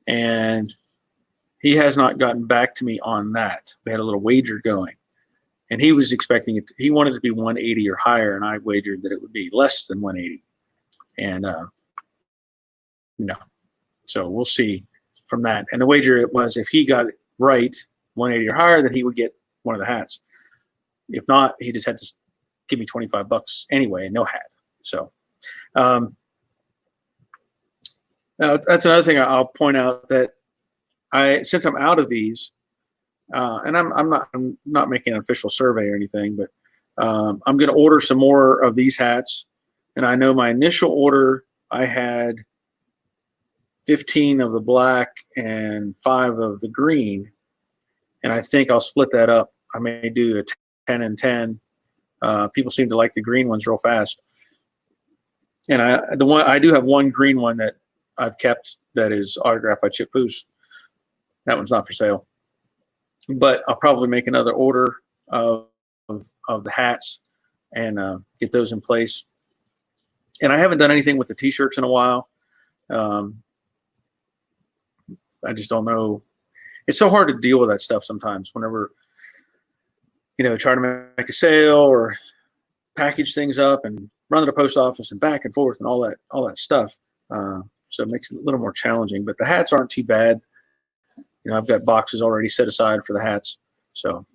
And he has not gotten back to me on that. We had a little wager going. And he was expecting it, he wanted it to be 180 or higher, and I wagered that it would be less than 180. And, so we'll see from that. And the wager it was if he got it right, 180 or higher, then he would get one of the hats. If not, he just had to give me $25 anyway and no hat. So that's another thing I'll point out, that since I'm out of these, and I'm not making an official survey or anything, but I'm going to order some more of these hats. And I know my initial order, I had 15 of the black and 5 of the green. And I think I'll split that up. I may do a 10 and 10. People seem to like the green ones real fast. And I do have one green one that I've kept that is autographed by Chip Foose. That one's not for sale. But I'll probably make another order of the hats and get those in place. And I haven't done anything with the T-shirts in a while. I just don't know. It's so hard to deal with that stuff sometimes whenever, try to make a sale or package things up and run to the post office and back and forth and all that stuff. So it makes it a little more challenging, but the hats aren't too bad. I've got boxes already set aside for the hats. So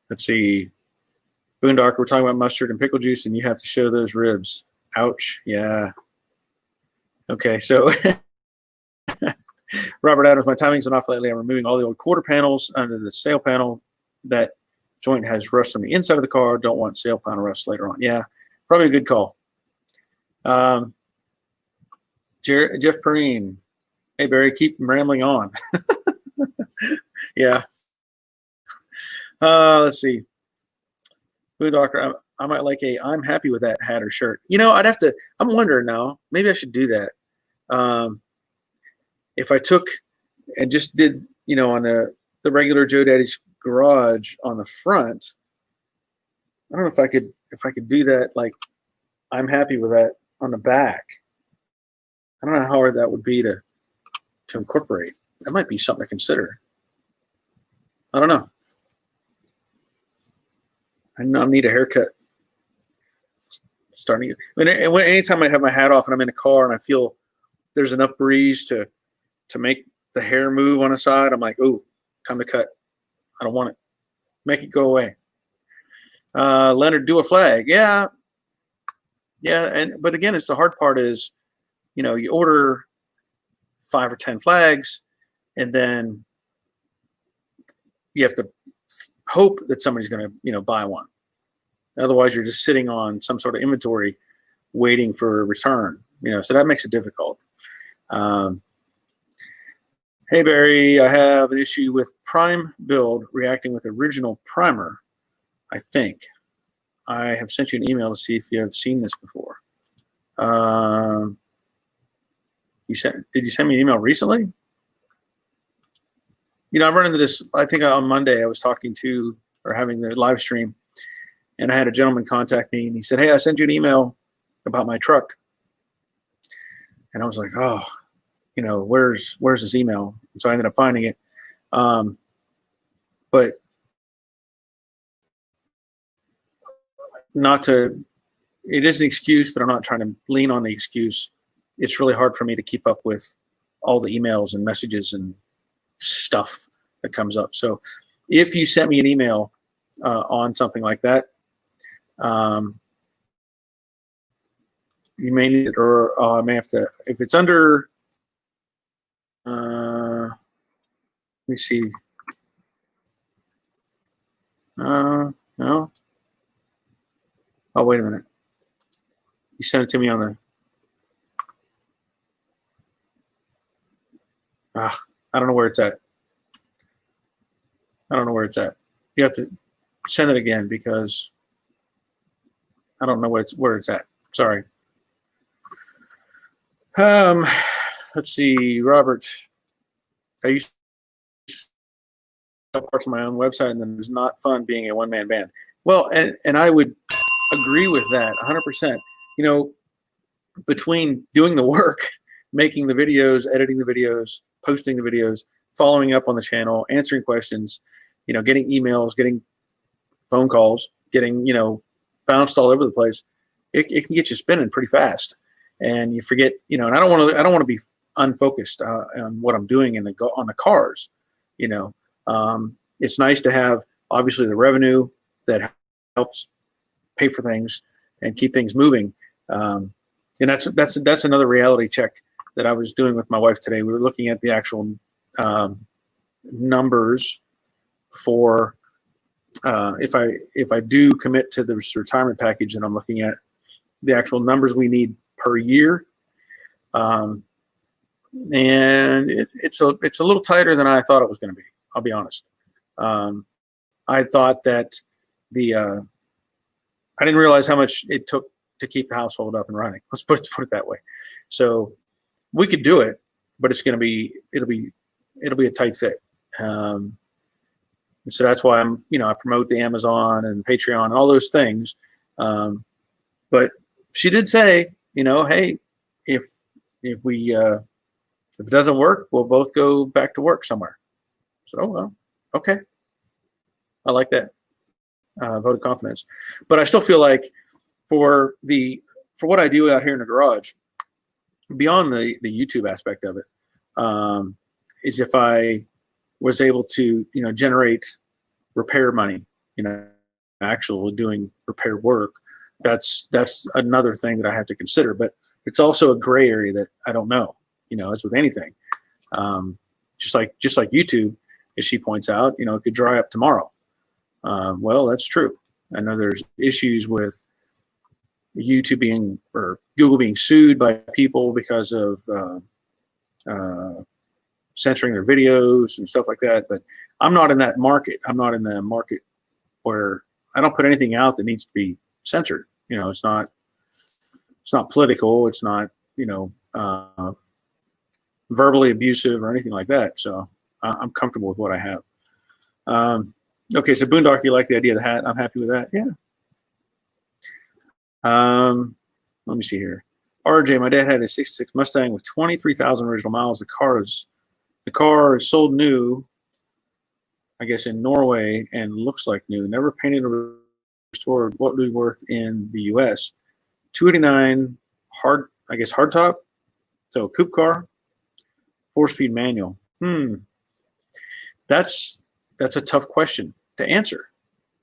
let's see. Boondocker, we're talking about mustard and pickle juice, and you have to show those ribs. Ouch. Yeah. Okay, so Robert Adams, my timing's been off lately. I'm removing all the old quarter panels under the sail panel. That joint has rust on the inside of the car. Don't want sail panel rust later on. Yeah, probably a good call. Jeff Perrine. Hey, Barry, keep rambling on. Yeah. Let's see. Boondocker, I might like I'm happy with that hat or shirt. I'm wondering now, maybe I should do that. If I took and just did, on the regular Joe Daddy's Garage on the front, I don't know if I could do that. Like, I'm happy with that on the back. I don't know how hard that would be to incorporate. That might be something to consider. I don't know. I need a haircut. Anytime I have my hat off and I'm in a car and I feel there's enough breeze to make the hair move on the side, I'm like, ooh, time to cut. I don't want it. Make it go away. Leonard, do a flag. Yeah. But again, it's the hard part is, you order 5 or 10 flags, and then you have to hope that somebody's going to, buy one. Otherwise, you're just sitting on some sort of inventory waiting for a return, so that makes it difficult. Hey, Barry, I have an issue with prime build reacting with original primer, I think. I have sent you an email to see if you have seen this before. Did you send me an email recently? I run into this, I think on Monday I was talking to, or having the live stream, and I had a gentleman contact me and he said, hey, I sent you an email about my truck. And I was like, oh, where's this email? And so I ended up finding it. But it is an excuse, but I'm not trying to lean on the excuse. It's really hard for me to keep up with all the emails and messages and stuff that comes up. So if you sent me an email on something like that, you may need it, or I may have to, if it's under, let me see. No. Oh, wait a minute. You sent it to me on the, I don't know where it's at. You have to send it again because I don't know where it's at. Sorry. let's see, Robert. I used to sell parts of my own website, and then it was not fun being a one-man band. Well, and I would agree with that 100%. You know, between doing the work, making the videos, editing the videos, posting the videos, following up on the channel, answering questions, you know, getting emails, getting phone calls, getting, you know, bounced all over the place, it can get you spinning pretty fast, and you forget, you know. And I don't want to be unfocused on what I'm doing on the cars. You know, it's nice to have obviously the revenue that helps pay for things and keep things moving. And that's another reality check that I was doing with my wife today. We were looking at the actual numbers for if I do commit to this retirement package, and I'm looking at the actual numbers we need per year, and it's a little tighter than I thought it was going to be. I'll be honest. I thought that I didn't realize how much it took to keep the household up and running. Let's put it that way. So we could do it, but it'll be a tight fit. So that's why I promote the Amazon and Patreon and all those things. But she did say, you know, hey, if it doesn't work, we'll both go back to work somewhere. So, oh, well, okay. I like that vote of confidence. But I still feel like for what I do out here in the garage, beyond the YouTube aspect of it, is if I was able to, you know, generate repair money, you know, actually doing repair work, that's another thing that I have to consider. But it's also a gray area that I don't know. You know, as with anything, just like YouTube, as she points out, you know, it could dry up tomorrow. Well, that's true. I know there's issues with YouTube or Google being sued by people because of censoring their videos and stuff like that. But I'm not in that market. I'm not in the market where I don't put anything out that needs to be censored. You know, it's not political. It's not, you know, verbally abusive or anything like that. So I'm comfortable with what I have. Okay, so Boondock, you like the idea of the hat? I'm happy with that. Yeah. Let me see here. RJ, my dad had a '66 Mustang with 23,000 original miles. The car is sold new, I guess, in Norway, and looks like new. Never painted or restored. What would be worth in the U.S.? 289 hardtop. So coupe car, 4-speed manual. That's a tough question to answer.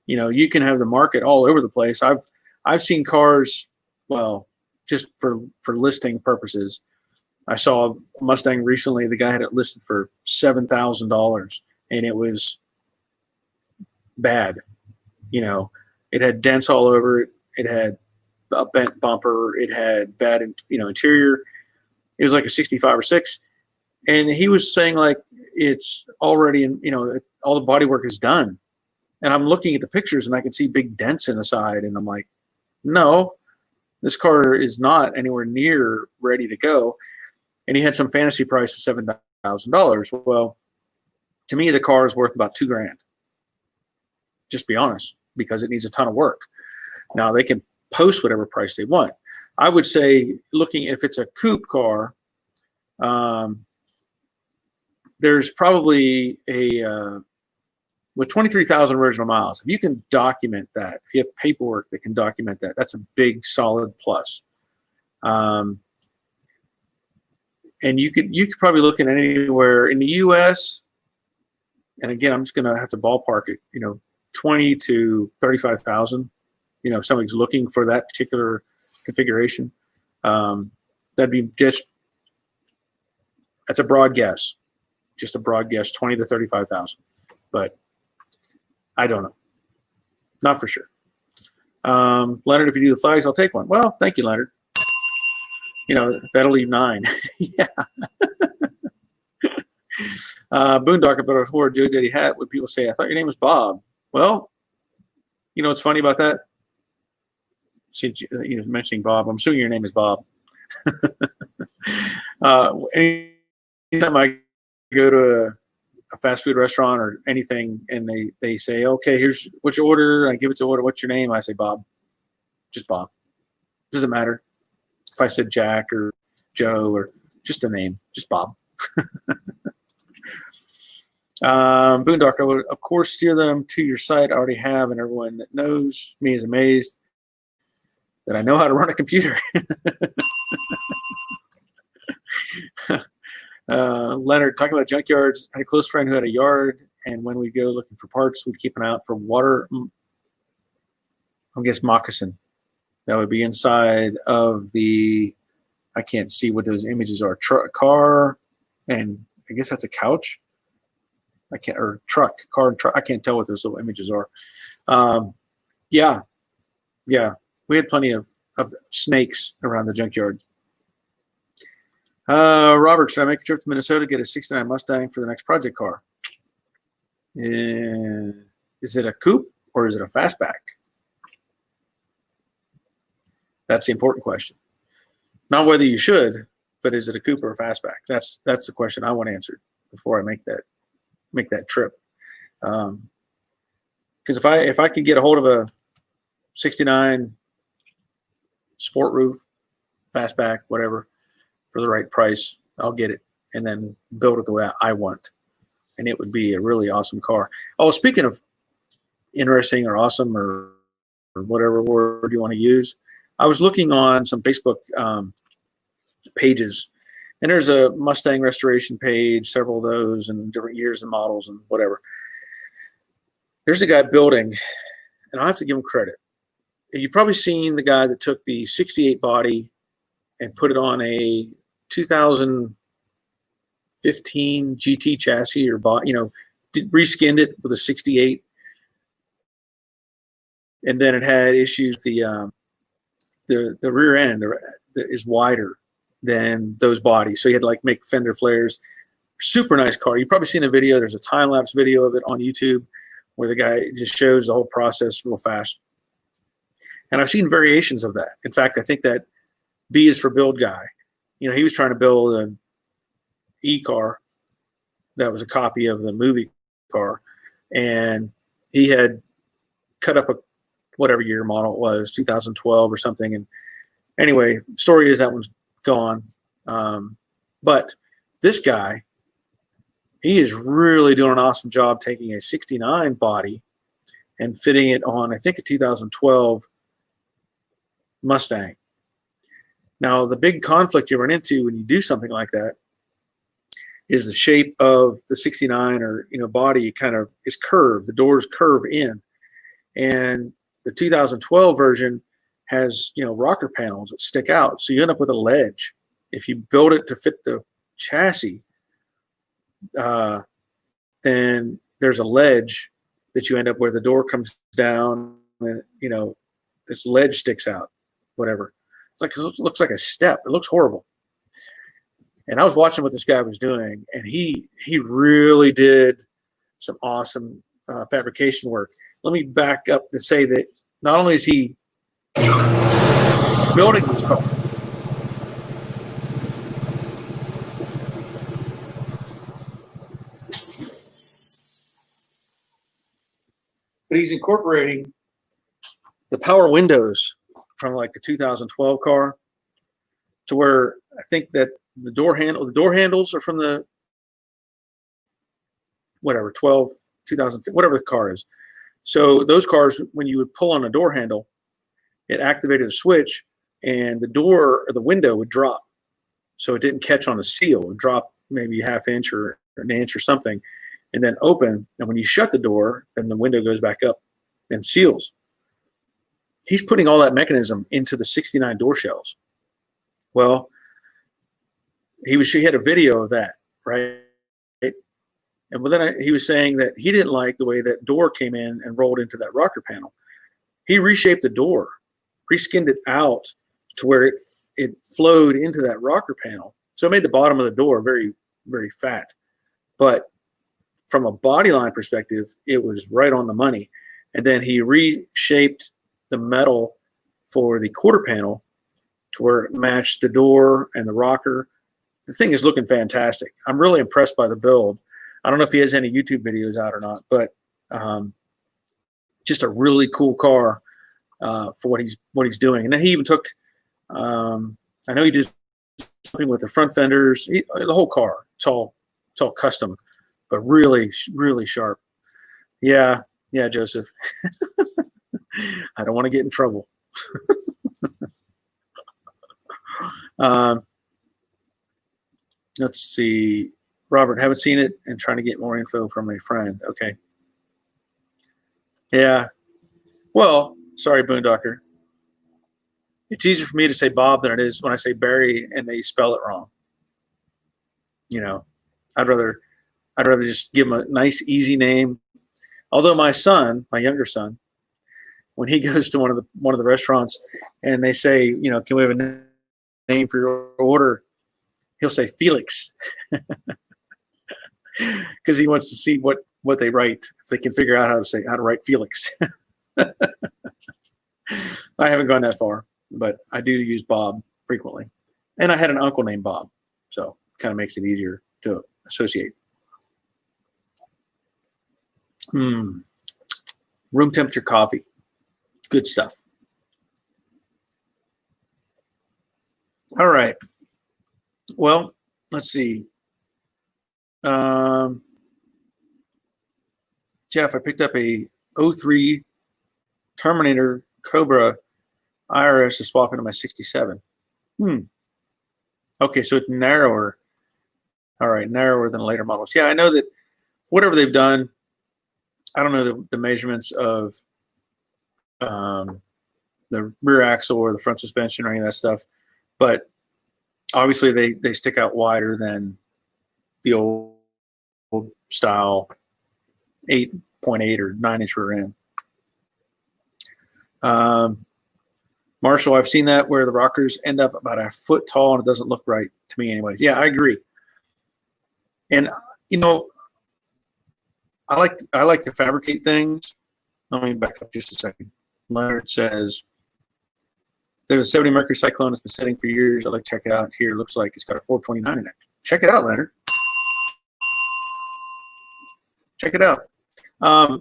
You know, you can have the market all over the place. I've seen cars, well, just for listing purposes. I saw a Mustang recently. The guy had it listed for $7,000, and it was bad. You know, it had dents all over it. It had a bent bumper. It had bad, you know, interior. It was like a 65 or 6, and he was saying like it's already in, you know, all the body work is done. And I'm looking at the pictures, and I can see big dents in the side, and I'm like, no, this car is not anywhere near ready to go. And he had some fantasy price of $7,000. Well, to me, the car is worth about $2,000. Just be honest, because it needs a ton of work. Now they can post whatever price they want. I would say, looking if it's a coupe car, there's probably with 23,000 original miles. If you can document that, if you have paperwork that can document that, that's a big solid plus. And you could probably look at anywhere in the U.S. And again, I'm just going to have to ballpark it. You know, 20 to 35,000. You know, if somebody's looking for that particular configuration, that'd be that's a broad guess, just a broad guess, 20 to 35,000. But I don't know, not for sure. Leonard, if you do the flags, I'll take one. Well, thank you, Leonard. You know, that'll leave 9. Yeah. Boondock, about a poor Joe Daddy hat. Would people say, I thought your name was Bob? Well, you know what's funny about that? Since you know, mentioning Bob, I'm assuming your name is Bob. Anytime I go to a fast food restaurant or anything, and they say, okay, here's what's your order. I give it to order. What's your name? I say Bob. Just Bob. Doesn't matter if I said Jack or Joe or just a name. Just Bob. Boondock, I would, of course, steer them to your site. I already have, and everyone that knows me is amazed that I know how to run a computer. Leonard, talking about junkyards, I had a close friend who had a yard, and when we go looking for parts, we'd keep an eye out for water, I guess moccasin. That would be inside of the, I can't see what those images are, car, and I guess that's a couch. I can't, or truck, car and truck. I can't tell what those little images are. Yeah. We had plenty of snakes around the junkyard. Robert, should I make a trip to Minnesota, get a 69 Mustang for the next project car? Is it a coupe or is it a fastback? That's the important question. Not whether you should, but is it a coupe or a fastback? That's the question I want answered before I make that trip. Because if I could get a hold of a 69 sport roof, fastback, whatever, for the right price, I'll get it and then build it the way I want. And it would be a really awesome car. Oh, speaking of interesting or awesome or whatever word you want to use, I was looking on some Facebook pages, and there's a Mustang restoration page, several of those, and different years and models and whatever. There's a guy building, and I have to give him credit. You've probably seen the guy that took the 68 body and put it on a 2015 GT chassis, or reskinned it with a 68, and then it had issues. The rear end is wider than those bodies, so you had to like make fender flares. Super nice car. You've probably seen a video. There's a time-lapse video of it on YouTube where the guy just shows the whole process real fast. And I've seen variations of that. In fact, I think that B is for build guy. He was trying to build an E-car that was a copy of the movie car, and he had cut up a whatever year model it was, 2012 or something. And anyway, story is that one's gone. But this guy, he is really doing an awesome job taking a 69 body and fitting it on, I think, a 2012 Mustang. Now, the big conflict you run into when you do something like that is the shape of the 69 or body kind of is curved. The doors curve in, and the 2012 version has rocker panels that stick out, so you end up with a ledge. If you build it to fit the chassis, then there's a ledge that you end up where the door comes down and this ledge sticks out. Whatever. It looks like a step. It looks horrible. And I was watching what this guy was doing, and he really did some awesome fabrication work. Let me back up and say that not only is he building this car, but he's incorporating the power windows from like the 2012 car to where I think that the door handles are from the 12, 2000, whatever the car is. So those cars, when you would pull on a door handle, it activated a switch and the door or the window would drop. So it didn't catch on a seal. It would drop maybe a half inch or an inch or something and then open. And when you shut the door, then the window goes back up and seals. He's putting all that mechanism into the 69 door shells. Well, he had a video of that, right? And then he was saying that he didn't like the way that door came in and rolled into that rocker panel. He reshaped the door, reskinned it out to where it flowed into that rocker panel. So it made the bottom of the door very, very fat. But from a body line perspective, it was right on the money. And then he reshaped the metal for the quarter panel to where it matched the door and the rocker. the thing is looking fantastic. I'm really impressed by the build. I don't know if he has any YouTube videos out or not, but just a really cool car for what he's doing. And then he even took, I know he did something with the front fenders, the whole car. It's all custom, but really, really sharp. Yeah, Joseph. I don't want to get in trouble. Let's see. Robert, haven't seen it and trying to get more info from a friend. Okay. Yeah. Well, sorry, Boondocker. It's easier for me to say Bob than it is when I say Barry and they spell it wrong. You know, I'd rather just give him a nice, easy name. Although my son, my younger son, when he goes to one of the restaurants and they say, you know, can we have a name for your order? He'll say Felix, because he wants to see what they write, if they can figure out how to write Felix. I haven't gone that far, but I do use Bob frequently, and I had an uncle named Bob, so it kind of makes it easier to associate. Room temperature coffee, good stuff. All right. Well, let's see. Jeff, I picked up a 03 Terminator Cobra IRS to swap into my 67. Okay, so it's narrower. All right, narrower than later models. Yeah, I know that whatever they've done, I don't know the measurements of the rear axle or the front suspension or any of that stuff, but obviously they stick out wider than the old style 8.8 or 9-inch rear end. Marshall, I've seen that where the rockers end up about a foot tall and it doesn't look right to me anyways. Yeah, I agree. And you know, I like to fabricate things. Let me back up just a second. Leonard says there's a 70 Mercury Cyclone that's been sitting for years. I'd like to check it out here. Looks like it's got a 429 in it. Check it out, Leonard. Check it out. I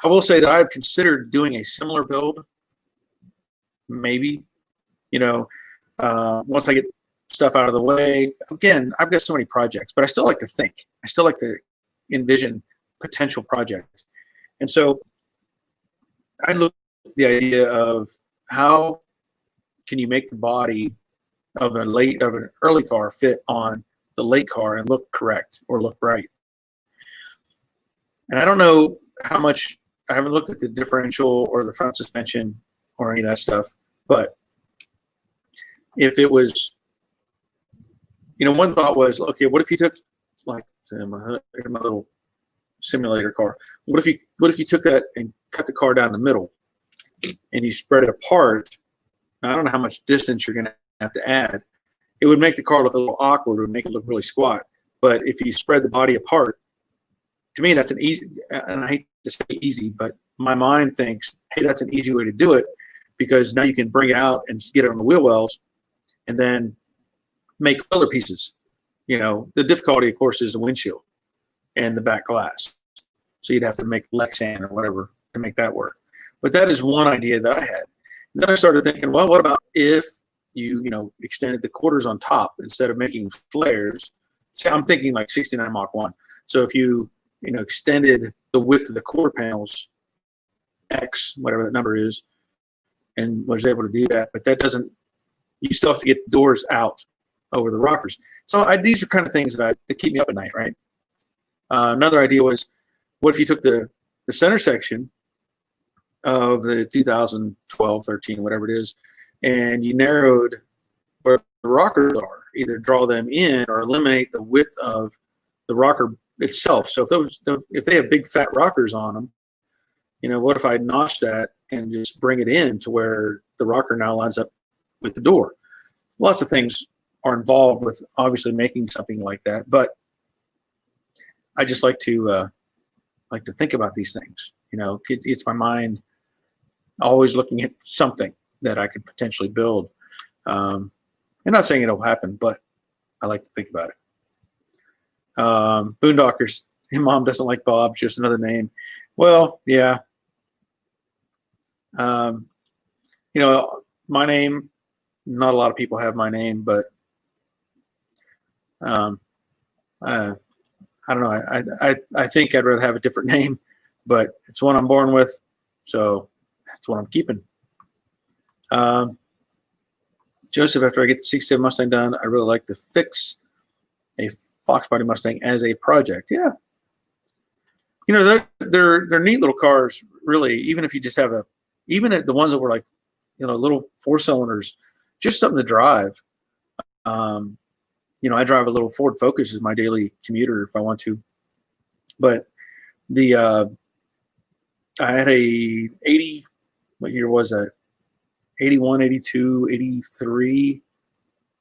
will say that I've considered doing a similar build. Maybe, you know, once I get stuff out of the way. Again, I've got so many projects, but I still like to think. I still like to envision potential projects. And so I look at the idea of how can you make the body of an early car fit on the late car and look correct or look right. And I don't know how much, I haven't looked at the differential or the front suspension or any of that stuff, but if it was, you know, one thought was, okay, what if you took, like, my little simulator car, what if you took that and cut the car down the middle and you spread it apart? Now, I don't know how much distance you're going to have to add. It would make the car look a little awkward. It would make it look really squat. But if you spread the body apart, to me, that's an easy, and I hate to say easy, but my mind thinks, hey, that's an easy way to do it, because now you can bring it out and get it on the wheel wells and then make filler pieces. You know, the difficulty, of course, is the windshield and the back glass. So you'd have to make Lexan or whatever to make that work. But that is one idea that I had. And then I started thinking, well, what about if you extended the quarters on top instead of making flares? So I'm thinking like 69 Mach 1. So if you extended the width of the quarter panels X, whatever that number is, and was able to do that, but that doesn't, you still have to get doors out over the rockers. So these are kind of things that keep me up at night, right? Another idea was, what if you took the center section of the 2012, 13, whatever it is, and you narrowed where the rockers are, either draw them in or eliminate the width of the rocker itself. So if they have big fat rockers on them, what if I notch that and just bring it in to where the rocker now lines up with the door? Lots of things are involved with obviously making something like that, but I just like to think about these things. It's my mind always looking at something that I could potentially build. I'm not saying it'll happen, but I like to think about it. Boondockers. Your mom doesn't like Bob, just another name. Well, yeah. You know, my name, not a lot of people have my name, but I don't know. I think I'd rather have a different name, but it's one I'm born with, so that's what I'm keeping. Joseph, after I get the 67 Mustang done, I really like to fix a Fox body Mustang as a project. Yeah. You know, they're neat little cars, really, even if you just have even at the ones that were like, you know, little 4-cylinders, just something to drive. You know, I drive a little Ford Focus as my daily commuter if I want to. But I had a 80, what year was that? 81, 82, 83,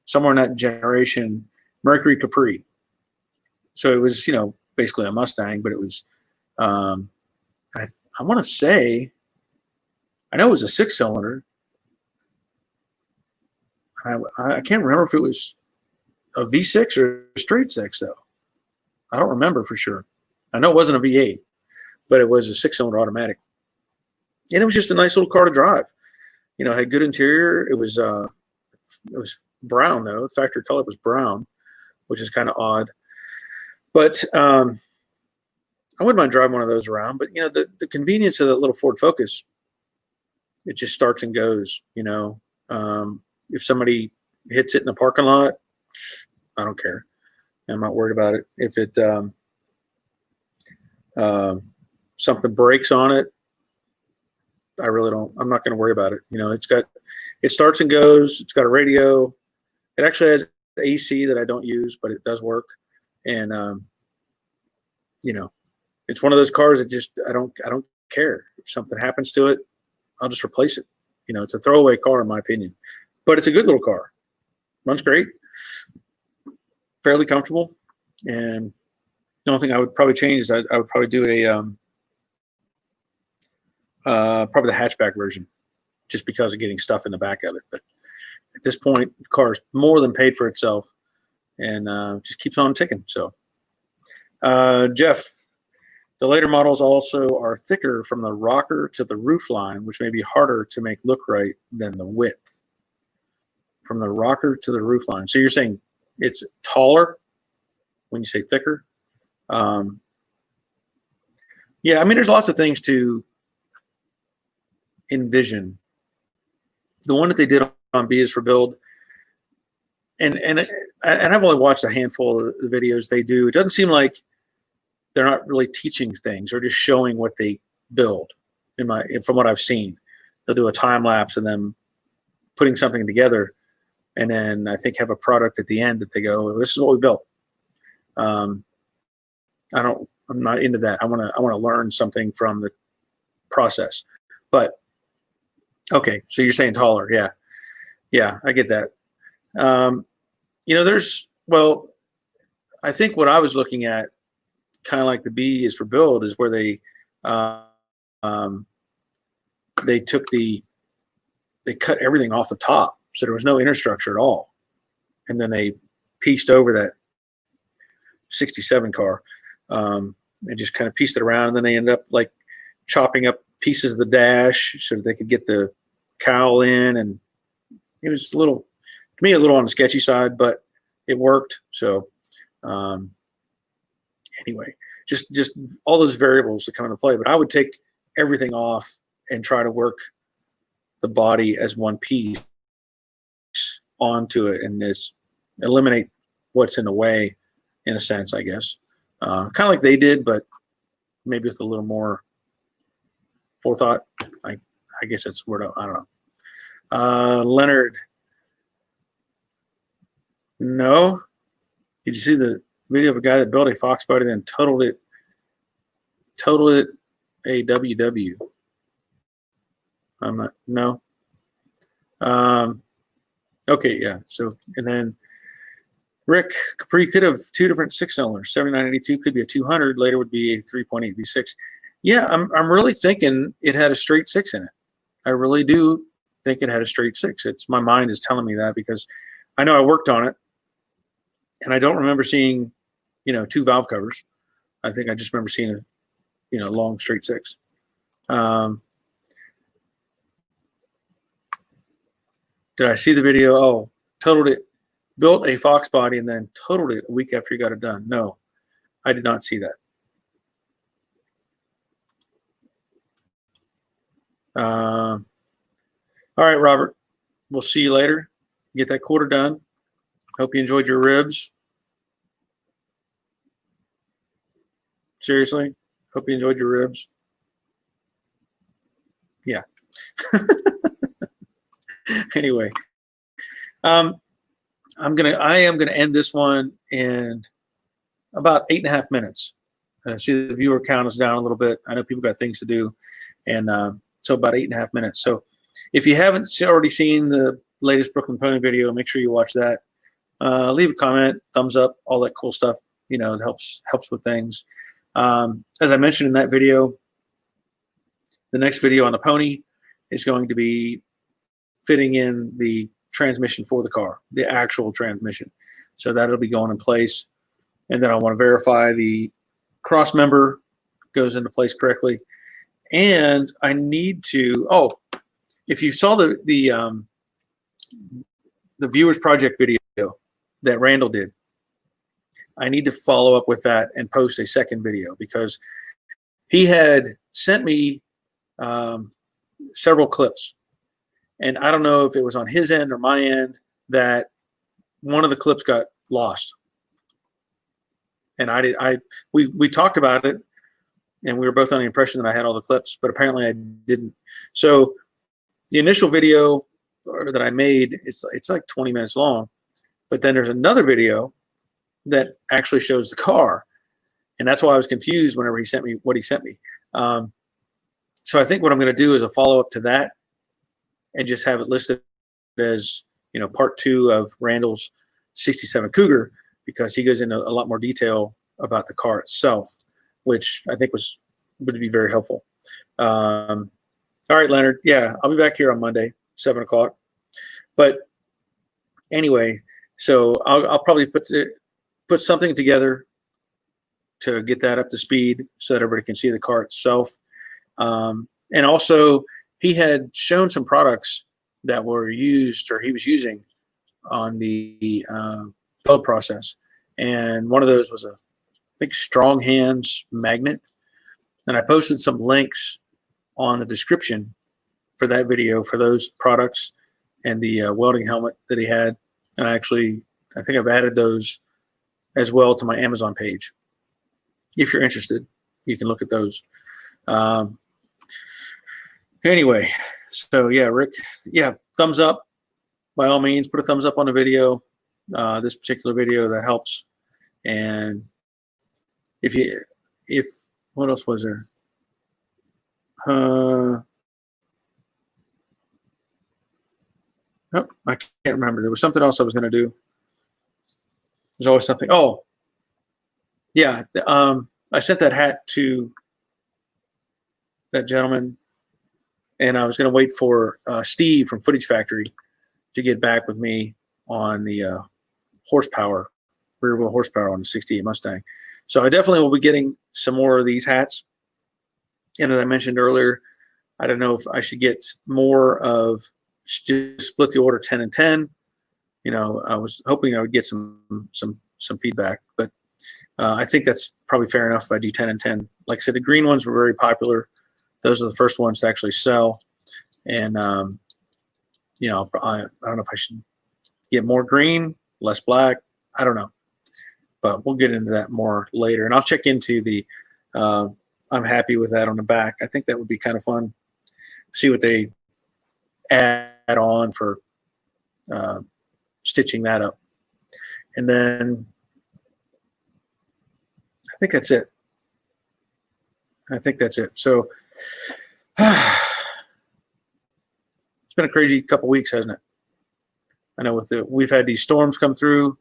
somewhere in that generation, Mercury Capri. So it was, you know, basically a Mustang, but it was, I want to say, I know it was a 6-cylinder. I can't remember if it was a V6 or a straight 6, though. I don't remember for sure. I know it wasn't a V8, but it was a 6-cylinder automatic. And it was just a nice little car to drive. You know, it had good interior. It was brown, though. The factory color was brown, which is kind of odd. But I wouldn't mind driving one of those around. But, you know, the convenience of the little Ford Focus, it just starts and goes, you know. If somebody hits it in the parking lot, I don't care. I'm not worried about it. If it something breaks on it, I really don't. I'm not going to worry about it. You know, it starts and goes. It's got a radio. It actually has AC that I don't use, but it does work. And you know, it's one of those cars that just I don't care if something happens to it. I'll just replace it. You know, it's a throwaway car in my opinion, but it's a good little car. Runs great, fairly comfortable, and the only thing I would probably change is I would probably do probably the hatchback version, just because of getting stuff in the back of it. But at this point, the car's more than paid for itself, and just keeps on ticking. So, Jeff, the later models also are thicker from the rocker to the roofline, which may be harder to make look right than the width from the rocker to the roofline. So you're saying it's taller when you say thicker? Yeah, I mean, there's lots of things to envision. The one that they did on B is for Build, and I've only watched a handful of the videos they do. It doesn't seem like they're not really teaching things or just showing what they build. From what I've seen, they'll do a time lapse and then putting something together, and then I think have a product at the end that they go, well, "This is what we built." I'm not into that. I want to learn something from the process. But okay, so you're saying taller, yeah, I get that. You know, I think what I was looking at, kind of like the B is for Build, is where they cut everything off the top, so there was no inner structure at all, and then they pieced over that 67 car. They just kind of pieced it around, and then they ended up like chopping up pieces of the dash so that they could get the cowl in, and it was a little on the sketchy side, but it worked. So anyway, just all those variables that come into play. But I would take everything off and try to work the body as one piece onto it, and just eliminate what's in the way, in a sense, I guess. Kind of like they did, but maybe with a little more forethought. I guess that's word. I don't know. Leonard, no. Did you see the video of a guy that built a Fox body then totaled it a WW? I'm not. No. Okay, yeah. So, and then Rick, Capri could have two different 6-cylinders. 7982 could be a 200. Later would be a 3.8 V6. Yeah, I'm really thinking it had a straight 6 in it. I really do think it had a straight 6. My mind is telling me that because I know I worked on it, And I don't remember seeing, 2 valve covers. I think I just remember seeing a, long straight 6. Did I see the video? Oh, totaled it, built a Fox body and then totaled it a week after he got it done. No, I did not see that. All right, Robert, we'll see you later. Get that quarter done. Hope you enjoyed your ribs. Seriously, hope you enjoyed your ribs. Yeah. Anyway, I am gonna end this one in about 8.5 minutes. I see the viewer count is down a little bit. I know people got things to do, and so about 8.5 minutes. So if you haven't already seen the latest Brooklyn Pony video, make sure you watch that. Leave a comment, thumbs up, all that cool stuff. It helps with things. As I mentioned in that video, the next video on the Pony is going to be fitting in the transmission for the car, the actual transmission. So that'll be going in place. And then I want to verify the cross member goes into place correctly. And I need to, if you saw the Viewers Project video that Randall did, I need to follow up with that and post a second video, because he had sent me several clips. And I don't know if it was on his end or my end that one of the clips got lost. And we talked about it, and we were both on the impression that I had all the clips, but apparently I didn't. So the initial video that I made, it's like 20 minutes long, but then there's another video that actually shows the car, and that's why I was confused whenever he sent me what he sent me. So I think what I'm going to do is a follow up to that, and just have it listed as part 2 of Randall's 67 Cougar, because he goes into a lot more detail about the car itself, which I think would be very helpful. All right, Leonard. Yeah, I'll be back here on Monday, 7 o'clock. But anyway, so I'll probably put something together to get that up to speed so that everybody can see the car itself. And also, he had shown some products that were used, or he was using, on the build process. And one of those was a big Strong Hands magnet. And I posted some links on the description for that video for those products and the welding helmet that he had. And I think I've added those as well to my Amazon page. If you're interested, you can look at those. Anyway, so yeah, Rick, yeah, thumbs up. By all means, put a thumbs up on the video, this particular video, that helps. And what else was there? Oh, I can't remember. There was something else I was going to do. There's always something. Oh, yeah. I sent that hat to that gentleman, and I was going to wait for Steve from Footage Factory to get back with me on the rear wheel horsepower on the 68 Mustang. So I definitely will be getting some more of these hats. And as I mentioned earlier, I don't know if I should get more of, just split the order 10 and 10. I was hoping I would get some feedback, but I think that's probably fair enough if I do 10 and 10. Like I said, the green ones were very popular. Those are the first ones to actually sell. And, I don't know if I should get more green, less black. I don't know. But we'll get into that more later. And I'll check into the I'm happy with that on the back. I think that would be kind of fun. See what they add on for stitching that up. And then I think that's it. So it's been a crazy couple weeks, hasn't it? I know we've had these storms come through,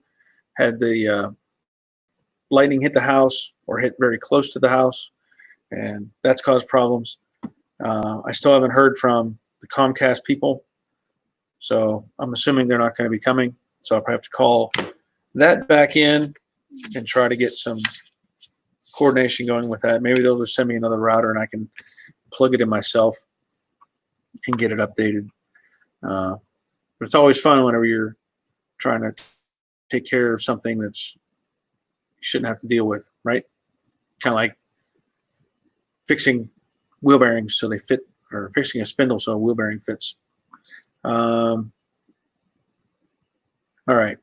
had the lightning hit the house or hit very close to the house, and that's caused problems. I still haven't heard from the Comcast people, so I'm assuming they're not going to be coming. So I'll probably have to call that back in and try to get some coordination going with that. Maybe they'll just send me another router and I can plug it in myself and get it updated. But it's always fun whenever you're trying to take care of something that's you shouldn't have to deal with, right? Kind of like fixing wheel bearings so they fit, or fixing a spindle so a wheel bearing fits. All right.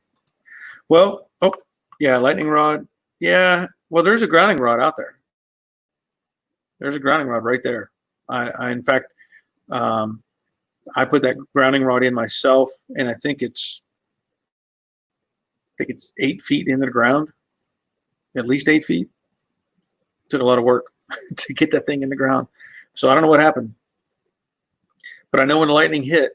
Well, oh, yeah, lightning rod. Yeah, well, there's a grounding rod out there. There's a grounding rod right there. I in fact, I put that grounding rod in myself, and I think it's 8 feet into the ground, at least 8 feet. Took a lot of work to get that thing in the ground. So I don't know what happened, but I know when the lightning hit,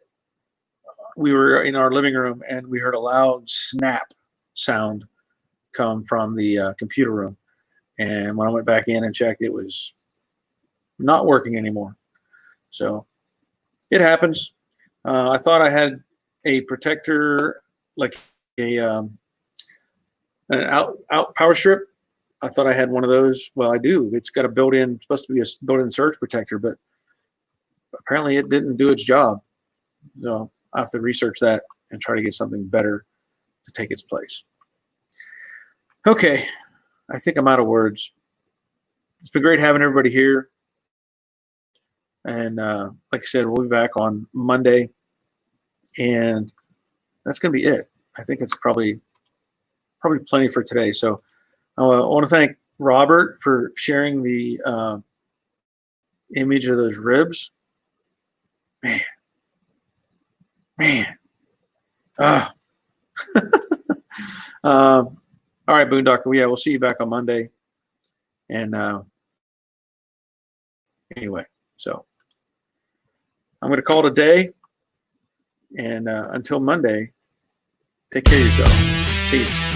we were in our living room and we heard a loud snap sound come from the computer room. And when I went back in and checked, it was not working anymore. So it happens. I thought I had a protector, like an out power strip. I thought I had one of those. Well, I do. It's got a built-in, supposed to be a built-in surge protector, but apparently it didn't do its job. So I have to research that and try to get something better to take its place. Okay, I think I'm out of words. It's been great having everybody here. And like I said, we'll be back on Monday. And that's going to be it. I think it's probably plenty for today. So I want to thank Robert for sharing the image of those ribs. Man. All right, Boondocker. Yeah, we'll see you back on Monday. And anyway, so I'm going to call it a day. And until Monday, take care of yourself. See you.